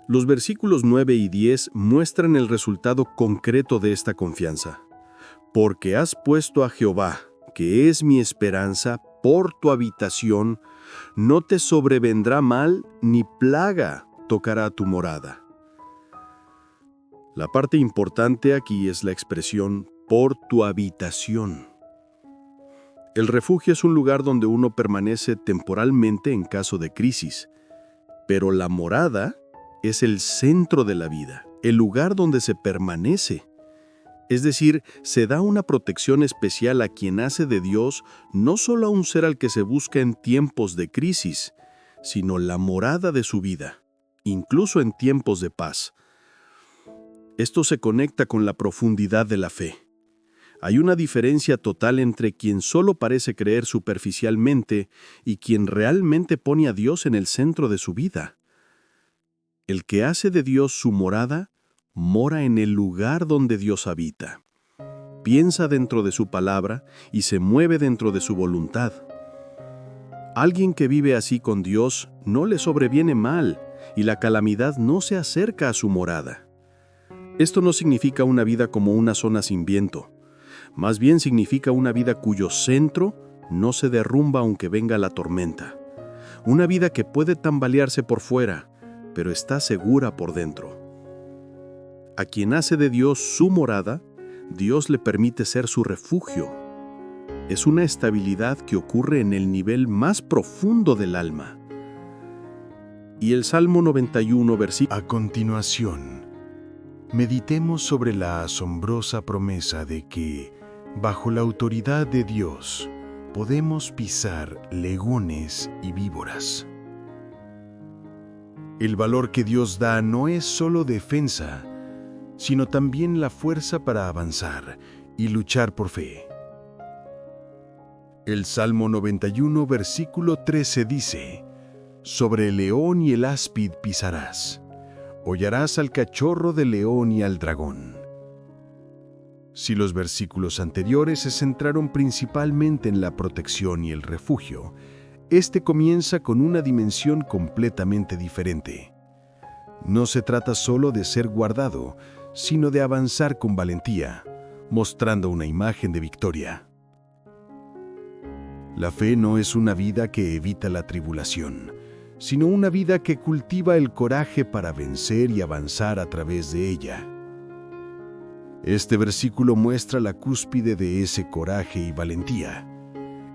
Los versículos 9 y 10 muestran el resultado concreto de esta confianza. Porque has puesto a Jehová, que es mi esperanza, por tu habitación, no te sobrevendrá mal ni plaga tocará tu morada. La parte importante aquí es la expresión por tu habitación. El refugio es un lugar donde uno permanece temporalmente en caso de crisis, pero la morada es el centro de la vida, el lugar donde se permanece. Es decir, se da una protección especial a quien hace de Dios no solo a un ser al que se busca en tiempos de crisis, sino la morada de su vida, incluso en tiempos de paz. Esto se conecta con la profundidad de la fe. Hay una diferencia total entre quien solo parece creer superficialmente y quien realmente pone a Dios en el centro de su vida. El que hace de Dios su morada, mora en el lugar donde Dios habita. Piensa dentro de su palabra y se mueve dentro de su voluntad. Alguien que vive así con Dios no le sobreviene mal y la calamidad no se acerca a su morada. Esto no significa una vida como una zona sin viento. Más bien significa una vida cuyo centro no se derrumba aunque venga la tormenta. Una vida que puede tambalearse por fuera, pero está segura por dentro. A quien hace de Dios su morada, Dios le permite ser su refugio. Es una estabilidad que ocurre en el nivel más profundo del alma. Y el Salmo 91, versículo. A continuación, meditemos sobre la asombrosa promesa de que, bajo la autoridad de Dios, podemos pisar leones y víboras. El valor que Dios da no es solo defensa, sino también la fuerza para avanzar y luchar por fe. El Salmo 91, versículo 13 dice: Sobre el león y el áspid pisarás, hollarás al cachorro del león y al dragón. Si los versículos anteriores se centraron principalmente en la protección y el refugio, este comienza con una dimensión completamente diferente. No se trata solo de ser guardado, sino de avanzar con valentía, mostrando una imagen de victoria. La fe no es una vida que evita la tribulación, sino una vida que cultiva el coraje para vencer y avanzar a través de ella. Este versículo muestra la cúspide de ese coraje y valentía.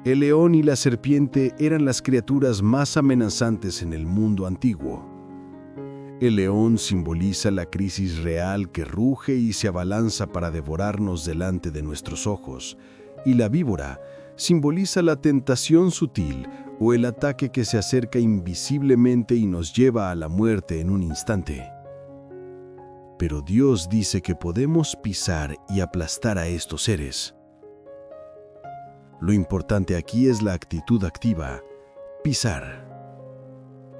El león y la serpiente eran las criaturas más amenazantes en el mundo antiguo. El león simboliza la crisis real que ruge y se abalanza para devorarnos delante de nuestros ojos, y la víbora simboliza la tentación sutil o el ataque que se acerca invisiblemente y nos lleva a la muerte en un instante. Pero Dios dice que podemos pisar y aplastar a estos seres. Lo importante aquí es la actitud activa, pisar.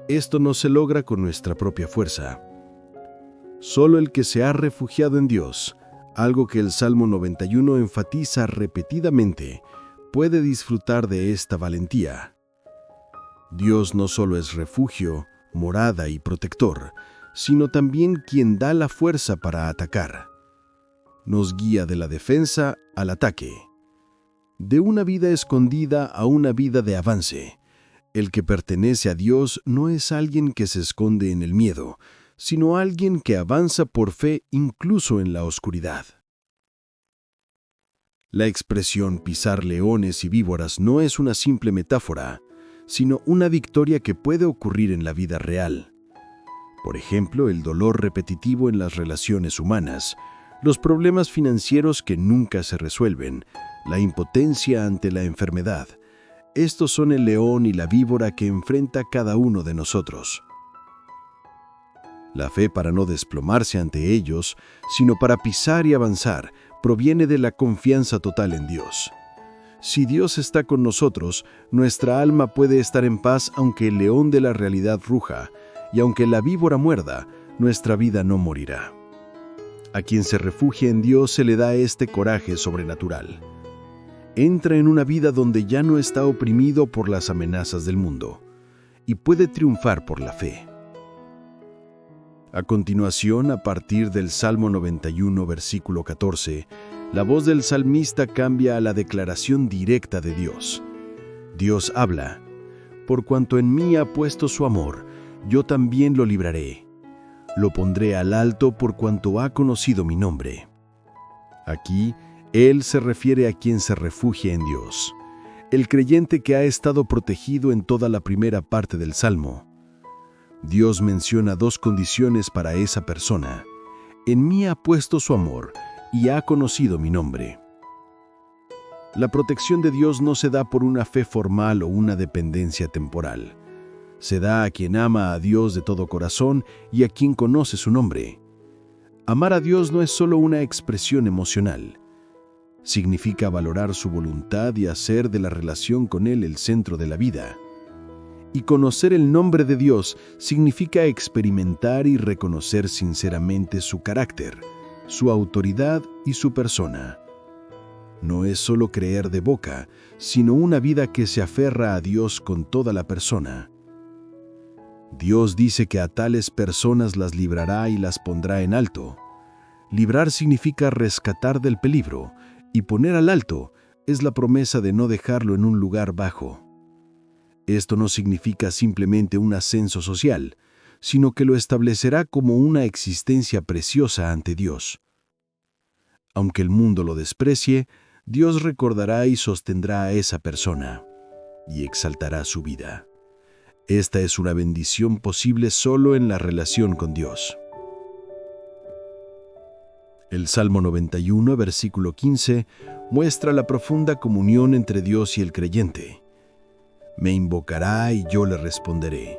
Esto no se logra con nuestra propia fuerza. Solo el que se ha refugiado en Dios, algo que el Salmo 91 enfatiza repetidamente, puede disfrutar de esta valentía. Dios no solo es refugio, morada y protector, sino también quien da la fuerza para atacar. Nos guía de la defensa al ataque, de una vida escondida a una vida de avance. El que pertenece a Dios no es alguien que se esconde en el miedo, sino alguien que avanza por fe incluso en la oscuridad. La expresión pisar leones y víboras no es una simple metáfora, sino una victoria que puede ocurrir en la vida real. Por ejemplo, el dolor repetitivo en las relaciones humanas, los problemas financieros que nunca se resuelven, la impotencia ante la enfermedad. Estos son el león y la víbora que enfrenta cada uno de nosotros. La fe, para no desplomarse ante ellos, sino para pisar y avanzar, proviene de la confianza total en Dios. Si Dios está con nosotros, nuestra alma puede estar en paz aunque el león de la realidad ruja, y aunque la víbora muerda, nuestra vida no morirá. A quien se refugia en Dios se le da este coraje sobrenatural. Entra en una vida donde ya no está oprimido por las amenazas del mundo, y puede triunfar por la fe. A continuación, a partir del Salmo 91, versículo 14, la voz del salmista cambia a la declaración directa de Dios. Dios habla: «Por cuanto en mí ha puesto su amor, yo también lo libraré. Lo pondré al alto por cuanto ha conocido mi nombre». Aquí, Él se refiere a quien se refugia en Dios, el creyente que ha estado protegido en toda la primera parte del Salmo. Dios menciona dos condiciones para esa persona: «En mí ha puesto su amor y ha conocido mi nombre». La protección de Dios no se da por una fe formal o una dependencia temporal. Se da a quien ama a Dios de todo corazón y a quien conoce su nombre. Amar a Dios no es solo una expresión emocional. Significa valorar su voluntad y hacer de la relación con Él el centro de la vida. Y conocer el nombre de Dios significa experimentar y reconocer sinceramente su carácter, su autoridad y su persona. No es solo creer de boca, sino una vida que se aferra a Dios con toda la persona. Dios dice que a tales personas las librará y las pondrá en alto. Librar significa rescatar del peligro, y poner al alto es la promesa de no dejarlo en un lugar bajo. Esto no significa simplemente un ascenso social, sino que lo establecerá como una existencia preciosa ante Dios. Aunque el mundo lo desprecie, Dios recordará y sostendrá a esa persona, y exaltará su vida. Esta es una bendición posible solo en la relación con Dios. El Salmo 91, versículo 15, muestra la profunda comunión entre Dios y el creyente. «Me invocará y yo le responderé.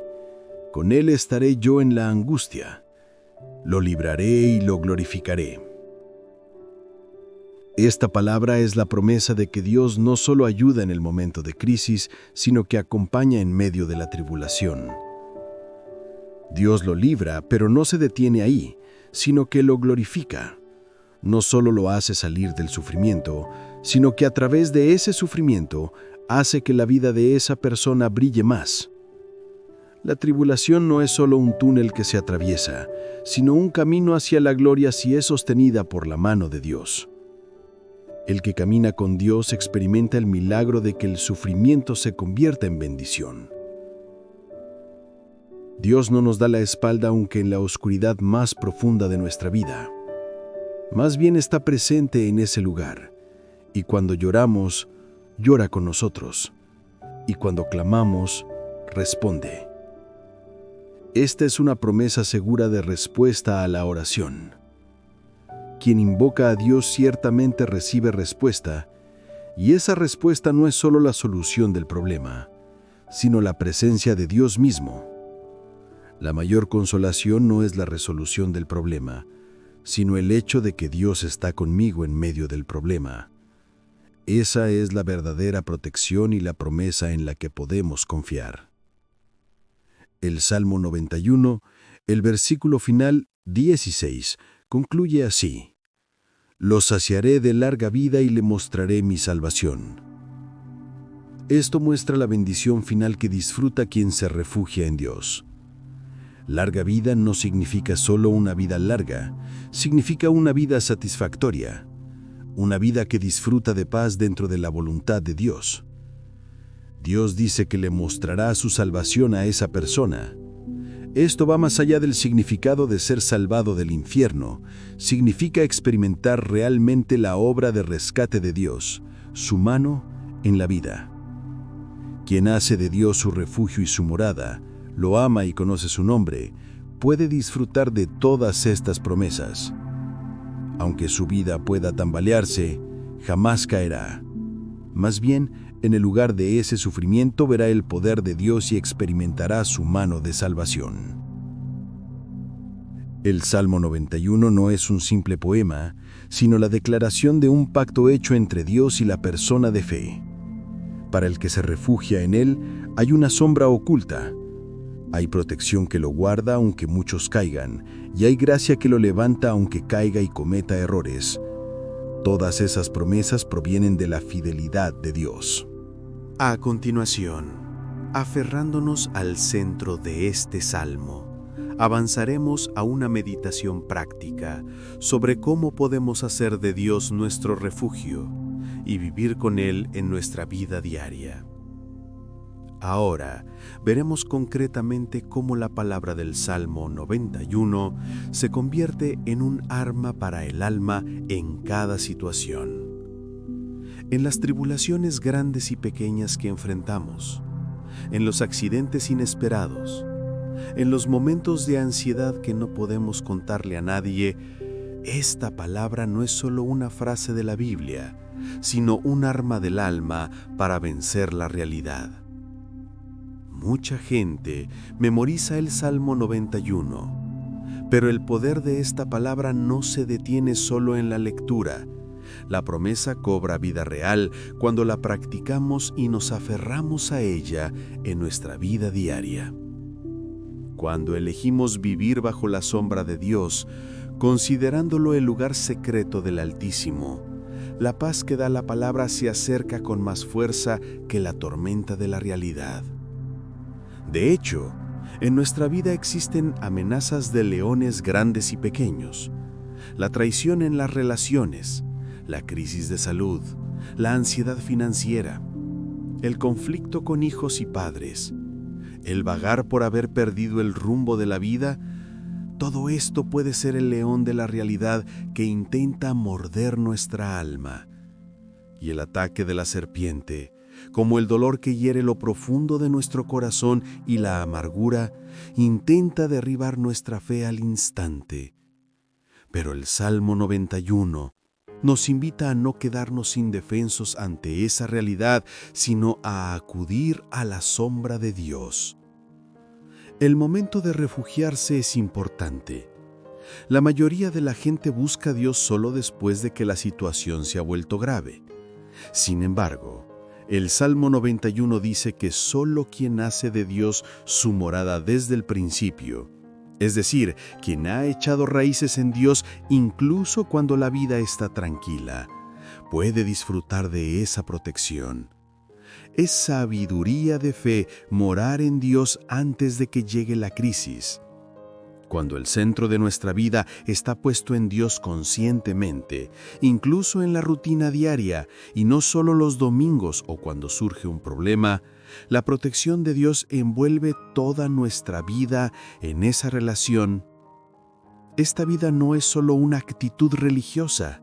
Con él estaré yo en la angustia. Lo libraré y lo glorificaré». Esta palabra es la promesa de que Dios no solo ayuda en el momento de crisis, sino que acompaña en medio de la tribulación. Dios lo libra, pero no se detiene ahí, sino que lo glorifica. No solo lo hace salir del sufrimiento, sino que a través de ese sufrimiento hace que la vida de esa persona brille más. La tribulación no es solo un túnel que se atraviesa, sino un camino hacia la gloria si es sostenida por la mano de Dios. El que camina con Dios experimenta el milagro de que el sufrimiento se convierta en bendición. Dios no nos da la espalda aunque en la oscuridad más profunda de nuestra vida. Más bien está presente en ese lugar, y cuando lloramos, llora con nosotros, y cuando clamamos, responde. Esta es una promesa segura de respuesta a la oración. Quien invoca a Dios ciertamente recibe respuesta, y esa respuesta no es solo la solución del problema, sino la presencia de Dios mismo. La mayor consolación no es la resolución del problema, sino el hecho de que Dios está conmigo en medio del problema. Esa es la verdadera protección y la promesa en la que podemos confiar. El Salmo 91, el versículo final 16, concluye así: «Lo saciaré de larga vida y le mostraré mi salvación». Esto muestra la bendición final que disfruta quien se refugia en Dios. Larga vida no significa solo una vida larga, significa una vida satisfactoria, una vida que disfruta de paz dentro de la voluntad de Dios. Dios dice que le mostrará su salvación a esa persona. Esto va más allá del significado de ser salvado del infierno. Significa experimentar realmente la obra de rescate de Dios, su mano en la vida. Quien hace de Dios su refugio y su morada, lo ama y conoce su nombre, puede disfrutar de todas estas promesas. Aunque su vida pueda tambalearse, jamás caerá. Más bien, en el lugar de ese sufrimiento verá el poder de Dios y experimentará su mano de salvación. El Salmo 91 no es un simple poema, sino la declaración de un pacto hecho entre Dios y la persona de fe. Para el que se refugia en él, hay una sombra oculta. Hay protección que lo guarda aunque muchos caigan, y hay gracia que lo levanta aunque caiga y cometa errores. Todas esas promesas provienen de la fidelidad de Dios. A continuación, aferrándonos al centro de este salmo, avanzaremos a una meditación práctica sobre cómo podemos hacer de Dios nuestro refugio y vivir con Él en nuestra vida diaria. Ahora veremos concretamente cómo la palabra del Salmo 91 se convierte en un arma para el alma en cada situación. En las tribulaciones grandes y pequeñas que enfrentamos, en los accidentes inesperados, en los momentos de ansiedad que no podemos contarle a nadie, esta palabra no es solo una frase de la Biblia, sino un arma del alma para vencer la realidad. Mucha gente memoriza el Salmo 91, pero el poder de esta palabra no se detiene solo en la lectura. La promesa cobra vida real cuando la practicamos y nos aferramos a ella en nuestra vida diaria. Cuando elegimos vivir bajo la sombra de Dios, considerándolo el lugar secreto del Altísimo, la paz que da la palabra se acerca con más fuerza que la tormenta de la realidad. De hecho, en nuestra vida existen amenazas de leones grandes y pequeños, la traición en las relaciones, la crisis de salud, la ansiedad financiera, el conflicto con hijos y padres, el vagar por haber perdido el rumbo de la vida. Todo esto puede ser el león de la realidad que intenta morder nuestra alma. Y el ataque de la serpiente, como el dolor que hiere lo profundo de nuestro corazón y la amargura, intenta derribar nuestra fe al instante. Pero el Salmo 91 nos invita a no quedarnos indefensos ante esa realidad, sino a acudir a la sombra de Dios. El momento de refugiarse es importante. La mayoría de la gente busca a Dios solo después de que la situación se ha vuelto grave. Sin embargo, el Salmo 91 dice que solo quien hace de Dios su morada desde el principio, es decir, quien ha echado raíces en Dios incluso cuando la vida está tranquila, puede disfrutar de esa protección. Es sabiduría de fe morar en Dios antes de que llegue la crisis. Cuando el centro de nuestra vida está puesto en Dios conscientemente, incluso en la rutina diaria, y no solo los domingos o cuando surge un problema, la protección de Dios envuelve toda nuestra vida en esa relación. Esta vida no es solo una actitud religiosa.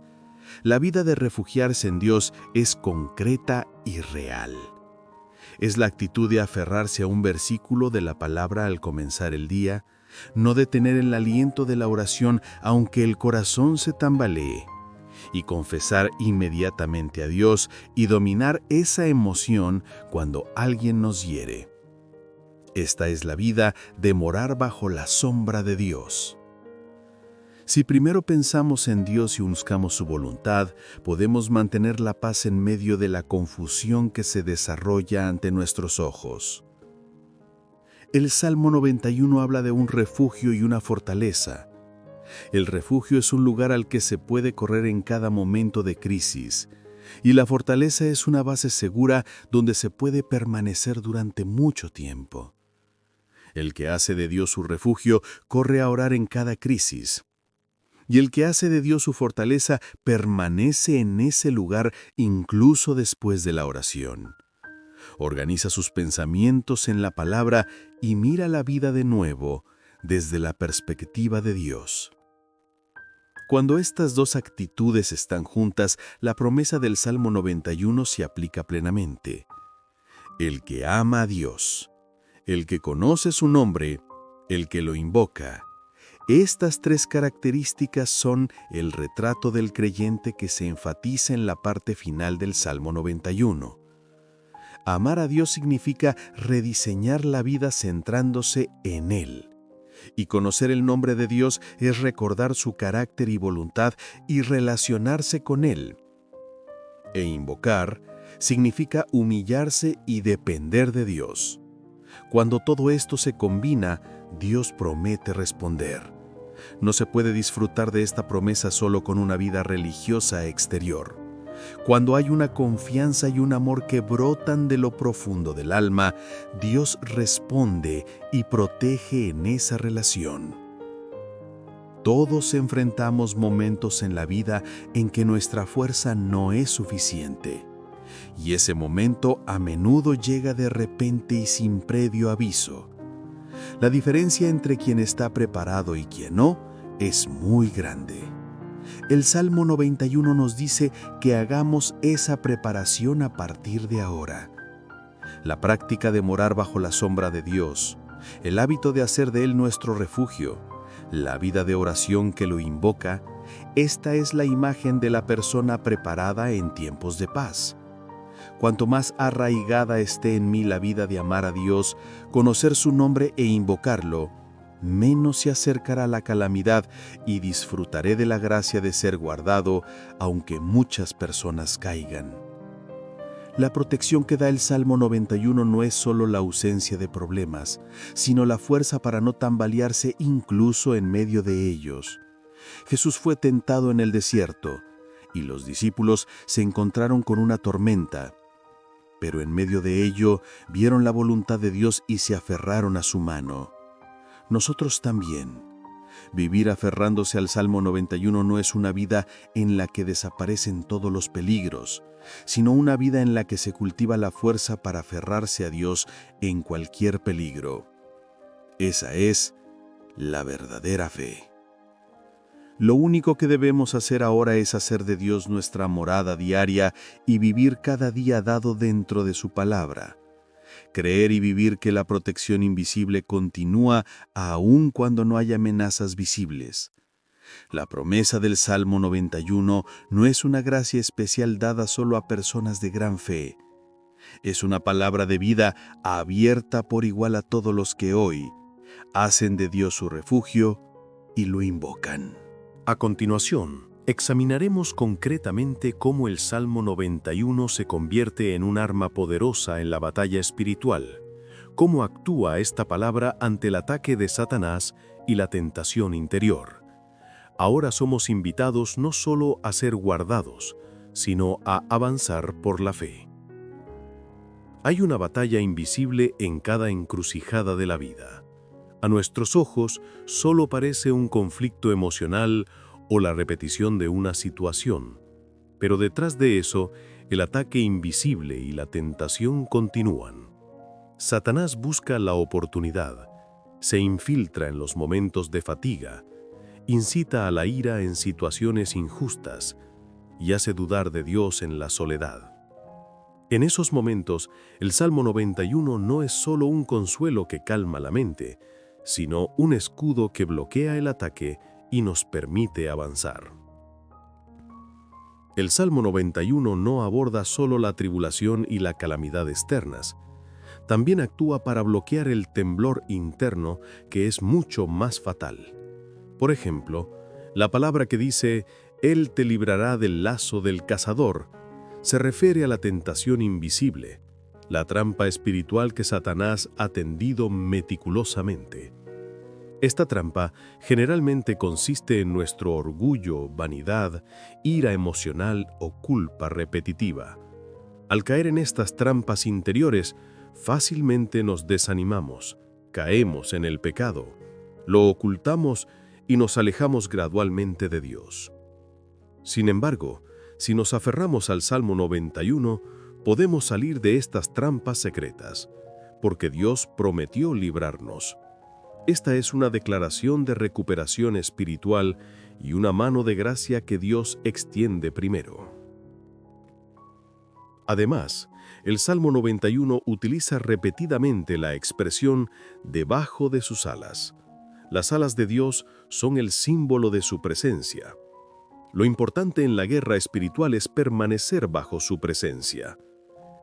La vida de refugiarse en Dios es concreta y real. Es la actitud de aferrarse a un versículo de la palabra al comenzar el día, no detener el aliento de la oración aunque el corazón se tambalee, y confesar inmediatamente a Dios y dominar esa emoción cuando alguien nos hiere. Esta es la vida de morar bajo la sombra de Dios. Si primero pensamos en Dios y buscamos su voluntad, podemos mantener la paz en medio de la confusión que se desarrolla ante nuestros ojos. El Salmo 91 habla de un refugio y una fortaleza. El refugio es un lugar al que se puede correr en cada momento de crisis, Y la fortaleza es una base segura donde se puede permanecer durante mucho tiempo. El que hace de Dios su refugio corre a orar en cada crisis. Y el que hace de Dios su fortaleza permanece en ese lugar incluso después de la oración. Organiza sus pensamientos en la palabra y mira la vida de nuevo desde la perspectiva de Dios. Cuando estas dos actitudes están juntas, la promesa del Salmo 91 se aplica plenamente. El que ama a Dios, el que conoce su nombre, el que lo invoca. Estas tres características son el retrato del creyente que se enfatiza en la parte final del Salmo 91. Amar a Dios significa rediseñar la vida centrándose en Él. Y conocer el nombre de Dios es recordar su carácter y voluntad y relacionarse con Él. E invocar significa humillarse y depender de Dios. Cuando todo esto se combina, Dios promete responder. No se puede disfrutar de esta promesa solo con una vida religiosa exterior. Cuando hay una confianza y un amor que brotan de lo profundo del alma, Dios responde y protege en esa relación. Todos enfrentamos momentos en la vida en que nuestra fuerza no es suficiente. Y ese momento a menudo llega de repente y sin previo aviso. La diferencia entre quien está preparado y quien no es muy grande. El Salmo 91 nos dice que hagamos esa preparación a partir de ahora. La práctica de morar bajo la sombra de Dios, el hábito de hacer de Él nuestro refugio, la vida de oración que lo invoca, esta es la imagen de la persona preparada en tiempos de paz. Cuanto más arraigada esté en mí la vida de amar a Dios, conocer su nombre e invocarlo, menos se acercará la calamidad y disfrutaré de la gracia de ser guardado, aunque muchas personas caigan. La protección que da el Salmo 91 no es solo la ausencia de problemas, sino la fuerza para no tambalearse incluso en medio de ellos. Jesús fue tentado en el desierto, y los discípulos se encontraron con una tormenta. Pero en medio de ello vieron la voluntad de Dios y se aferraron a su mano. Nosotros también. Vivir aferrándose al Salmo 91 no es una vida en la que desaparecen todos los peligros, sino una vida en la que se cultiva la fuerza para aferrarse a Dios en cualquier peligro. Esa es la verdadera fe. Lo único que debemos hacer ahora es hacer de Dios nuestra morada diaria y vivir cada día dado dentro de su palabra. Creer y vivir que la protección invisible continúa aun cuando no hay amenazas visibles. La promesa del Salmo 91 no es una gracia especial dada solo a personas de gran fe. Es una palabra de vida abierta por igual a todos los que hoy hacen de Dios su refugio y lo invocan. A continuación, examinaremos concretamente cómo el Salmo 91 se convierte en un arma poderosa en la batalla espiritual, cómo actúa esta palabra ante el ataque de Satanás y la tentación interior. Ahora somos invitados no solo a ser guardados, sino a avanzar por la fe. Hay una batalla invisible en cada encrucijada de la vida. A nuestros ojos solo parece un conflicto emocional o la repetición de una situación, pero detrás de eso, el ataque invisible y la tentación continúan. Satanás busca la oportunidad, se infiltra en los momentos de fatiga, incita a la ira en situaciones injustas y hace dudar de Dios en la soledad. En esos momentos, el Salmo 91 no es solo un consuelo que calma la mente, sino un escudo que bloquea el ataque y nos permite avanzar. El Salmo 91 no aborda solo la tribulación y la calamidad externas, también actúa para bloquear el temblor interno que es mucho más fatal. Por ejemplo, la palabra que dice, «Él te librará del lazo del cazador», se refiere a la tentación invisible, la trampa espiritual que Satanás ha tendido meticulosamente. Esta trampa generalmente consiste en nuestro orgullo, vanidad, ira emocional o culpa repetitiva. Al caer en estas trampas interiores, fácilmente nos desanimamos, caemos en el pecado, lo ocultamos y nos alejamos gradualmente de Dios. Sin embargo, si nos aferramos al Salmo 91, podemos salir de estas trampas secretas, porque Dios prometió librarnos. Esta es una declaración de recuperación espiritual y una mano de gracia que Dios extiende primero. Además, el Salmo 91 utiliza repetidamente la expresión «debajo de sus alas». Las alas de Dios son el símbolo de su presencia. Lo importante en la guerra espiritual es permanecer bajo su presencia.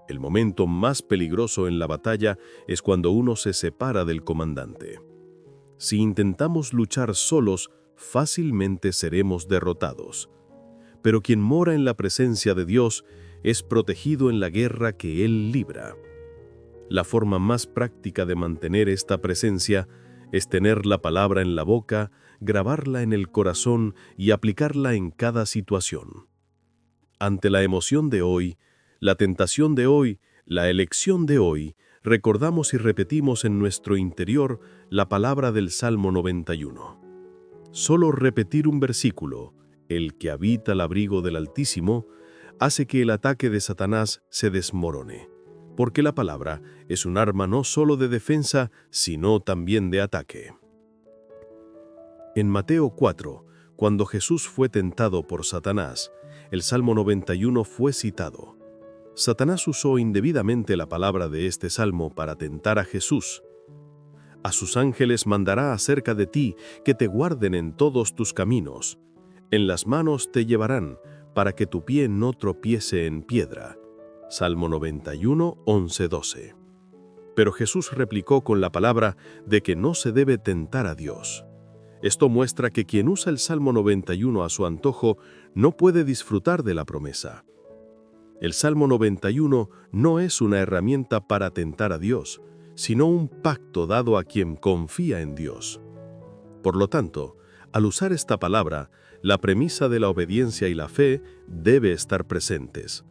El momento más peligroso en la batalla es cuando uno se separa del comandante. Si intentamos luchar solos, fácilmente seremos derrotados. Pero quien mora en la presencia de Dios es protegido en la guerra que Él libra. La forma más práctica de mantener esta presencia es tener la palabra en la boca, grabarla en el corazón y aplicarla en cada situación. Ante la emoción de hoy, la tentación de hoy, la elección de hoy, recordamos y repetimos en nuestro interior la palabra del Salmo 91. Solo repetir un versículo, el que habita al abrigo del Altísimo, hace que el ataque de Satanás se desmorone, porque la palabra es un arma no solo de defensa, sino también de ataque. En Mateo 4, cuando Jesús fue tentado por Satanás, el Salmo 91 fue citado. Satanás usó indebidamente la palabra de este salmo para tentar a Jesús. A sus ángeles mandará acerca de ti que te guarden en todos tus caminos. En las manos te llevarán para que tu pie no tropiece en piedra. Salmo 91, 11-12. Pero Jesús replicó con la palabra de que no se debe tentar a Dios. Esto muestra que quien usa el Salmo 91 a su antojo no puede disfrutar de la promesa. El Salmo 91 no es una herramienta para tentar a Dios, sino un pacto dado a quien confía en Dios. Por lo tanto, al usar esta palabra, la premisa de la obediencia y la fe debe estar presentes.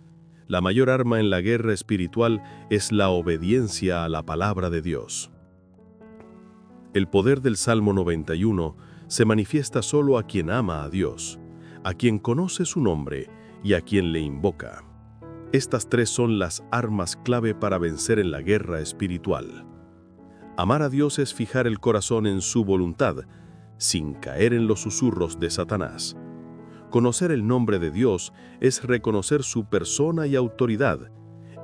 La mayor arma en la guerra espiritual es la obediencia a la palabra de Dios. El poder del Salmo 91 se manifiesta solo a quien ama a Dios, a quien conoce su nombre y a quien le invoca. Estas tres son las armas clave para vencer en la guerra espiritual. Amar a Dios es fijar el corazón en su voluntad, sin caer en los susurros de Satanás. Conocer el nombre de Dios es reconocer su persona y autoridad,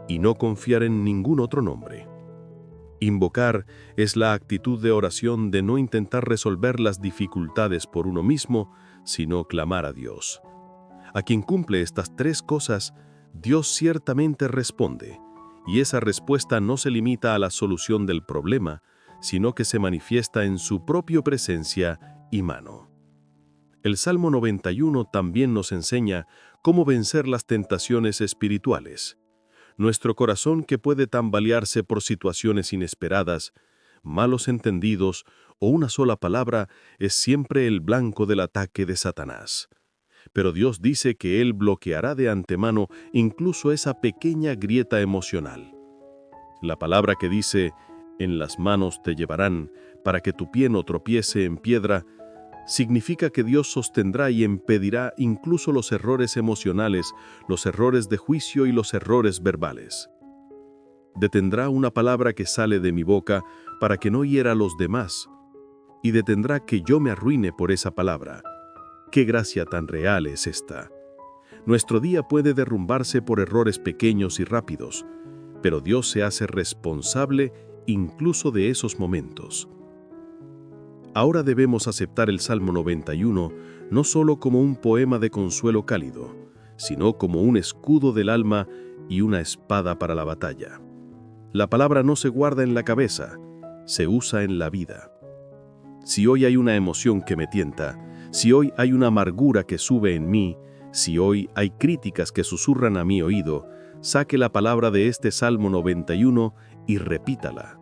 y no confiar en ningún otro nombre. Invocar es la actitud de oración de no intentar resolver las dificultades por uno mismo, sino clamar a Dios. A quien cumple estas tres cosas, Dios ciertamente responde, y esa respuesta no se limita a la solución del problema, sino que se manifiesta en su propia presencia y mano. El Salmo 91 también nos enseña cómo vencer las tentaciones espirituales. Nuestro corazón, que puede tambalearse por situaciones inesperadas, malos entendidos o una sola palabra, es siempre el blanco del ataque de Satanás. Pero Dios dice que Él bloqueará de antemano incluso esa pequeña grieta emocional. La palabra que dice, «En las manos te llevarán, para que tu pie no tropiece en piedra», significa que Dios sostendrá y impedirá incluso los errores emocionales, los errores de juicio y los errores verbales. Detendrá una palabra que sale de mi boca para que no hiera a los demás, y detendrá que yo me arruine por esa palabra. ¡Qué gracia tan real es esta! Nuestro día puede derrumbarse por errores pequeños y rápidos, pero Dios se hace responsable incluso de esos momentos. Ahora debemos aceptar el Salmo 91 no solo como un poema de consuelo cálido, sino como un escudo del alma y una espada para la batalla. La palabra no se guarda en la cabeza, se usa en la vida. Si hoy hay una emoción que me tienta, si hoy hay una amargura que sube en mí, si hoy hay críticas que susurran a mi oído, saque la palabra de este Salmo 91 y repítala.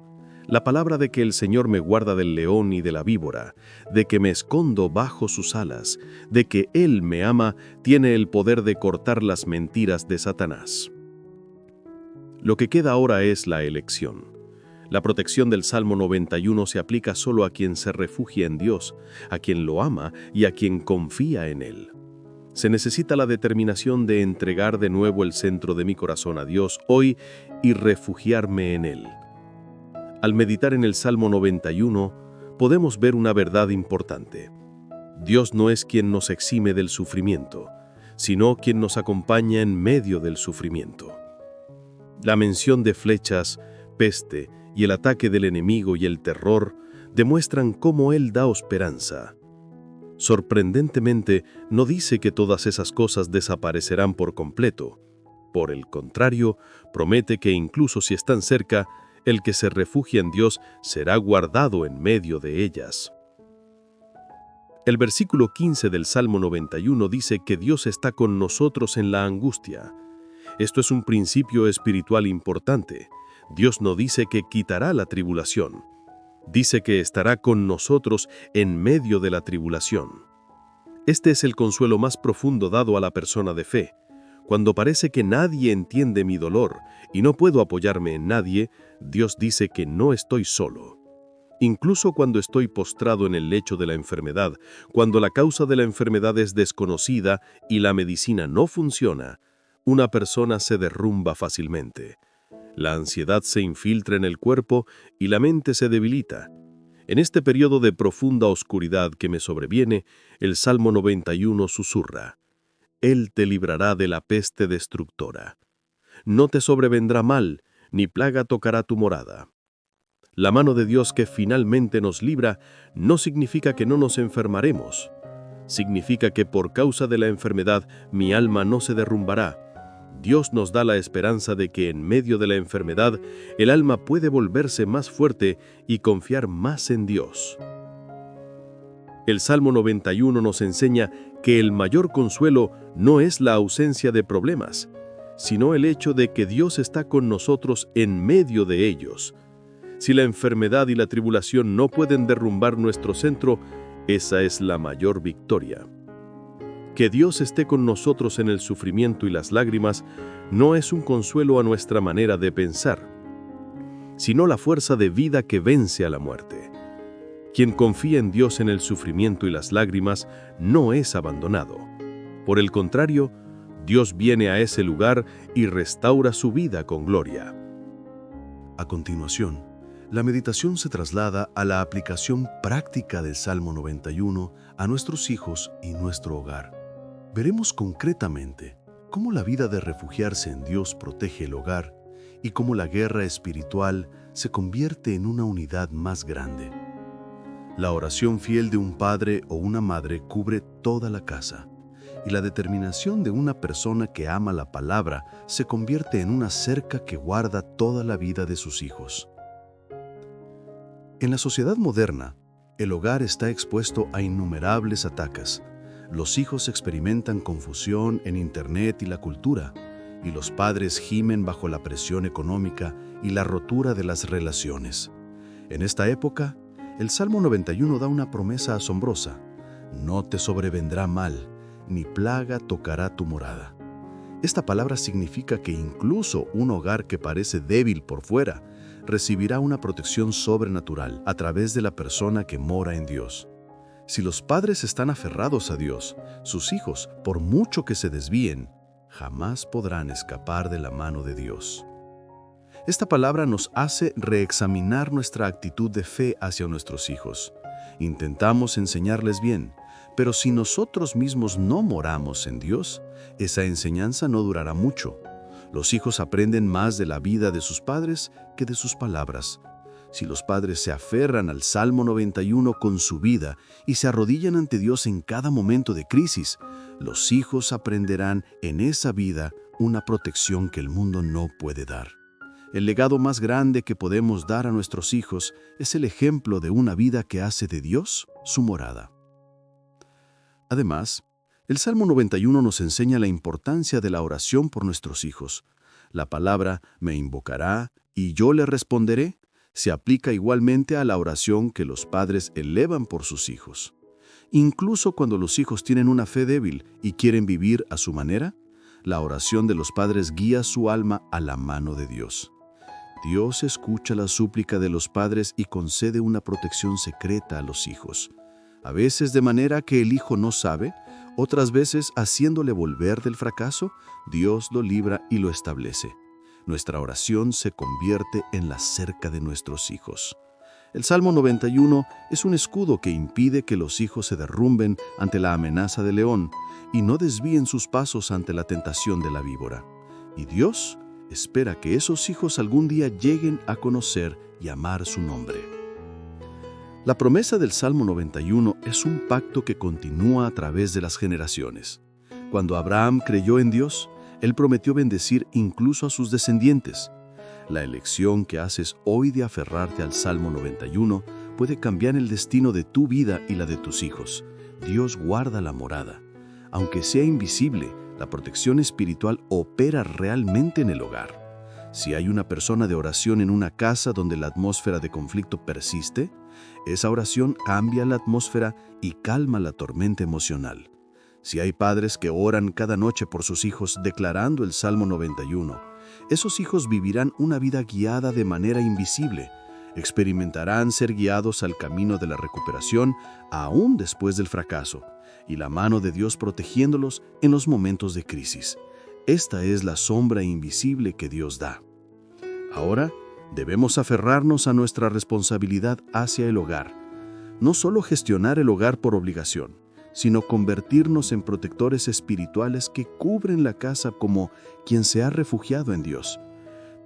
La palabra de que el Señor me guarda del león y de la víbora, de que me escondo bajo sus alas, de que Él me ama, tiene el poder de cortar las mentiras de Satanás. Lo que queda ahora es la elección. La protección del Salmo 91 se aplica solo a quien se refugia en Dios, a quien lo ama y a quien confía en Él. Se necesita la determinación de entregar de nuevo el centro de mi corazón a Dios hoy y refugiarme en Él. Al meditar en el Salmo 91, podemos ver una verdad importante. Dios no es quien nos exime del sufrimiento, sino quien nos acompaña en medio del sufrimiento. La mención de flechas, peste y el ataque del enemigo y el terror demuestran cómo Él da esperanza. Sorprendentemente, no dice que todas esas cosas desaparecerán por completo. Por el contrario, promete que incluso si están cerca, el que se refugia en Dios será guardado en medio de ellas. El versículo 15 del Salmo 91 dice que Dios está con nosotros en la angustia. Esto es un principio espiritual importante. Dios no dice que quitará la tribulación. Dice que estará con nosotros en medio de la tribulación. Este es el consuelo más profundo dado a la persona de fe. Cuando parece que nadie entiende mi dolor y no puedo apoyarme en nadie, Dios dice que no estoy solo. Incluso cuando estoy postrado en el lecho de la enfermedad, cuando la causa de la enfermedad es desconocida y la medicina no funciona, una persona se derrumba fácilmente. La ansiedad se infiltra en el cuerpo y la mente se debilita. En este periodo de profunda oscuridad que me sobreviene, el Salmo 91 susurra: Él te librará de la peste destructora. No te sobrevendrá mal, ni plaga tocará tu morada. La mano de Dios que finalmente nos libra no significa que no nos enfermaremos. Significa que por causa de la enfermedad mi alma no se derrumbará. Dios nos da la esperanza de que en medio de la enfermedad el alma puede volverse más fuerte y confiar más en Dios. El Salmo 91 nos enseña que el mayor consuelo no es la ausencia de problemas, sino el hecho de que Dios está con nosotros en medio de ellos. Si la enfermedad y la tribulación no pueden derrumbar nuestro centro, esa es la mayor victoria. Que Dios esté con nosotros en el sufrimiento y las lágrimas no es un consuelo a nuestra manera de pensar, sino la fuerza de vida que vence a la muerte. Quien confía en Dios en el sufrimiento y las lágrimas no es abandonado. Por el contrario, Dios viene a ese lugar y restaura su vida con gloria. A continuación, la meditación se traslada a la aplicación práctica del Salmo 91 a nuestros hijos y nuestro hogar. Veremos concretamente cómo la vida de refugiarse en Dios protege el hogar y cómo la guerra espiritual se convierte en una unidad más grande. La oración fiel de un padre o una madre cubre toda la casa, y la determinación de una persona que ama la palabra se convierte en una cerca que guarda toda la vida de sus hijos. En la sociedad moderna, el hogar está expuesto a innumerables ataques. Los hijos experimentan confusión en Internet y la cultura, y los padres gimen bajo la presión económica y la rotura de las relaciones. En esta época, el Salmo 91 da una promesa asombrosa: no te sobrevendrá mal, ni plaga tocará tu morada. Esta palabra significa que incluso un hogar que parece débil por fuera recibirá una protección sobrenatural a través de la persona que mora en Dios. Si los padres están aferrados a Dios, sus hijos, por mucho que se desvíen, jamás podrán escapar de la mano de Dios. Esta palabra nos hace reexaminar nuestra actitud de fe hacia nuestros hijos. Intentamos enseñarles bien, pero si nosotros mismos no moramos en Dios, esa enseñanza no durará mucho. Los hijos aprenden más de la vida de sus padres que de sus palabras. Si los padres se aferran al Salmo 91 con su vida y se arrodillan ante Dios en cada momento de crisis, los hijos aprenderán en esa vida una protección que el mundo no puede dar. El legado más grande que podemos dar a nuestros hijos es el ejemplo de una vida que hace de Dios su morada. Además, el Salmo 91 nos enseña la importancia de la oración por nuestros hijos. La palabra «me invocará y yo le responderé» Se aplica igualmente a la oración que los padres elevan por sus hijos. Incluso cuando los hijos tienen una fe débil y quieren vivir a su manera, la oración de los padres guía su alma a la mano de Dios. Dios escucha la súplica de los padres y concede una protección secreta a los hijos. A veces de manera que el hijo no sabe, otras veces haciéndole volver del fracaso, Dios lo libra y lo establece. Nuestra oración se convierte en la cerca de nuestros hijos. El Salmo 91 es un escudo que impide que los hijos se derrumben ante la amenaza del león y no desvíen sus pasos ante la tentación de la víbora. Y Dios espera que esos hijos algún día lleguen a conocer y amar su nombre. La promesa del Salmo 91 es un pacto que continúa a través de las generaciones. Cuando Abraham creyó en Dios, Él prometió bendecir incluso a sus descendientes. La elección que haces hoy de aferrarte al Salmo 91 puede cambiar el destino de tu vida y la de tus hijos. Dios guarda la morada. Aunque sea invisible, la protección espiritual opera realmente en el hogar. Si hay una persona de oración en una casa donde la atmósfera de conflicto persiste, esa oración cambia la atmósfera y calma la tormenta emocional. Si hay padres que oran cada noche por sus hijos declarando el Salmo 91, esos hijos vivirán una vida guiada de manera invisible, experimentarán ser guiados al camino de la recuperación aún después del fracaso, y la mano de Dios protegiéndolos en los momentos de crisis. Esta es la sombra invisible que Dios da. Ahora, debemos aferrarnos a nuestra responsabilidad hacia el hogar. No solo gestionar el hogar por obligación, sino convertirnos en protectores espirituales que cubren la casa como quien se ha refugiado en Dios.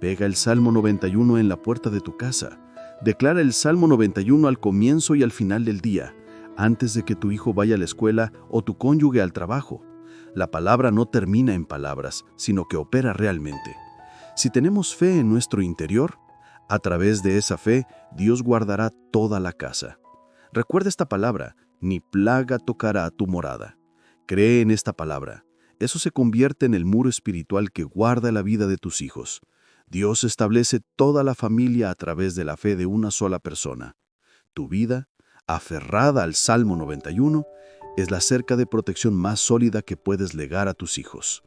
Pega el Salmo 91 en la puerta de tu casa. Declara el Salmo 91 al comienzo y al final del día, antes de que tu hijo vaya a la escuela o tu cónyuge al trabajo. La palabra no termina en palabras, sino que opera realmente. Si tenemos fe en nuestro interior, a través de esa fe, Dios guardará toda la casa. Recuerda esta palabra: ni plaga tocará tu morada. Cree en esta palabra. Eso se convierte en el muro espiritual que guarda la vida de tus hijos. Dios establece toda la familia a través de la fe de una sola persona. Tu vida, aferrada al Salmo 91, es la cerca de protección más sólida que puedes legar a tus hijos.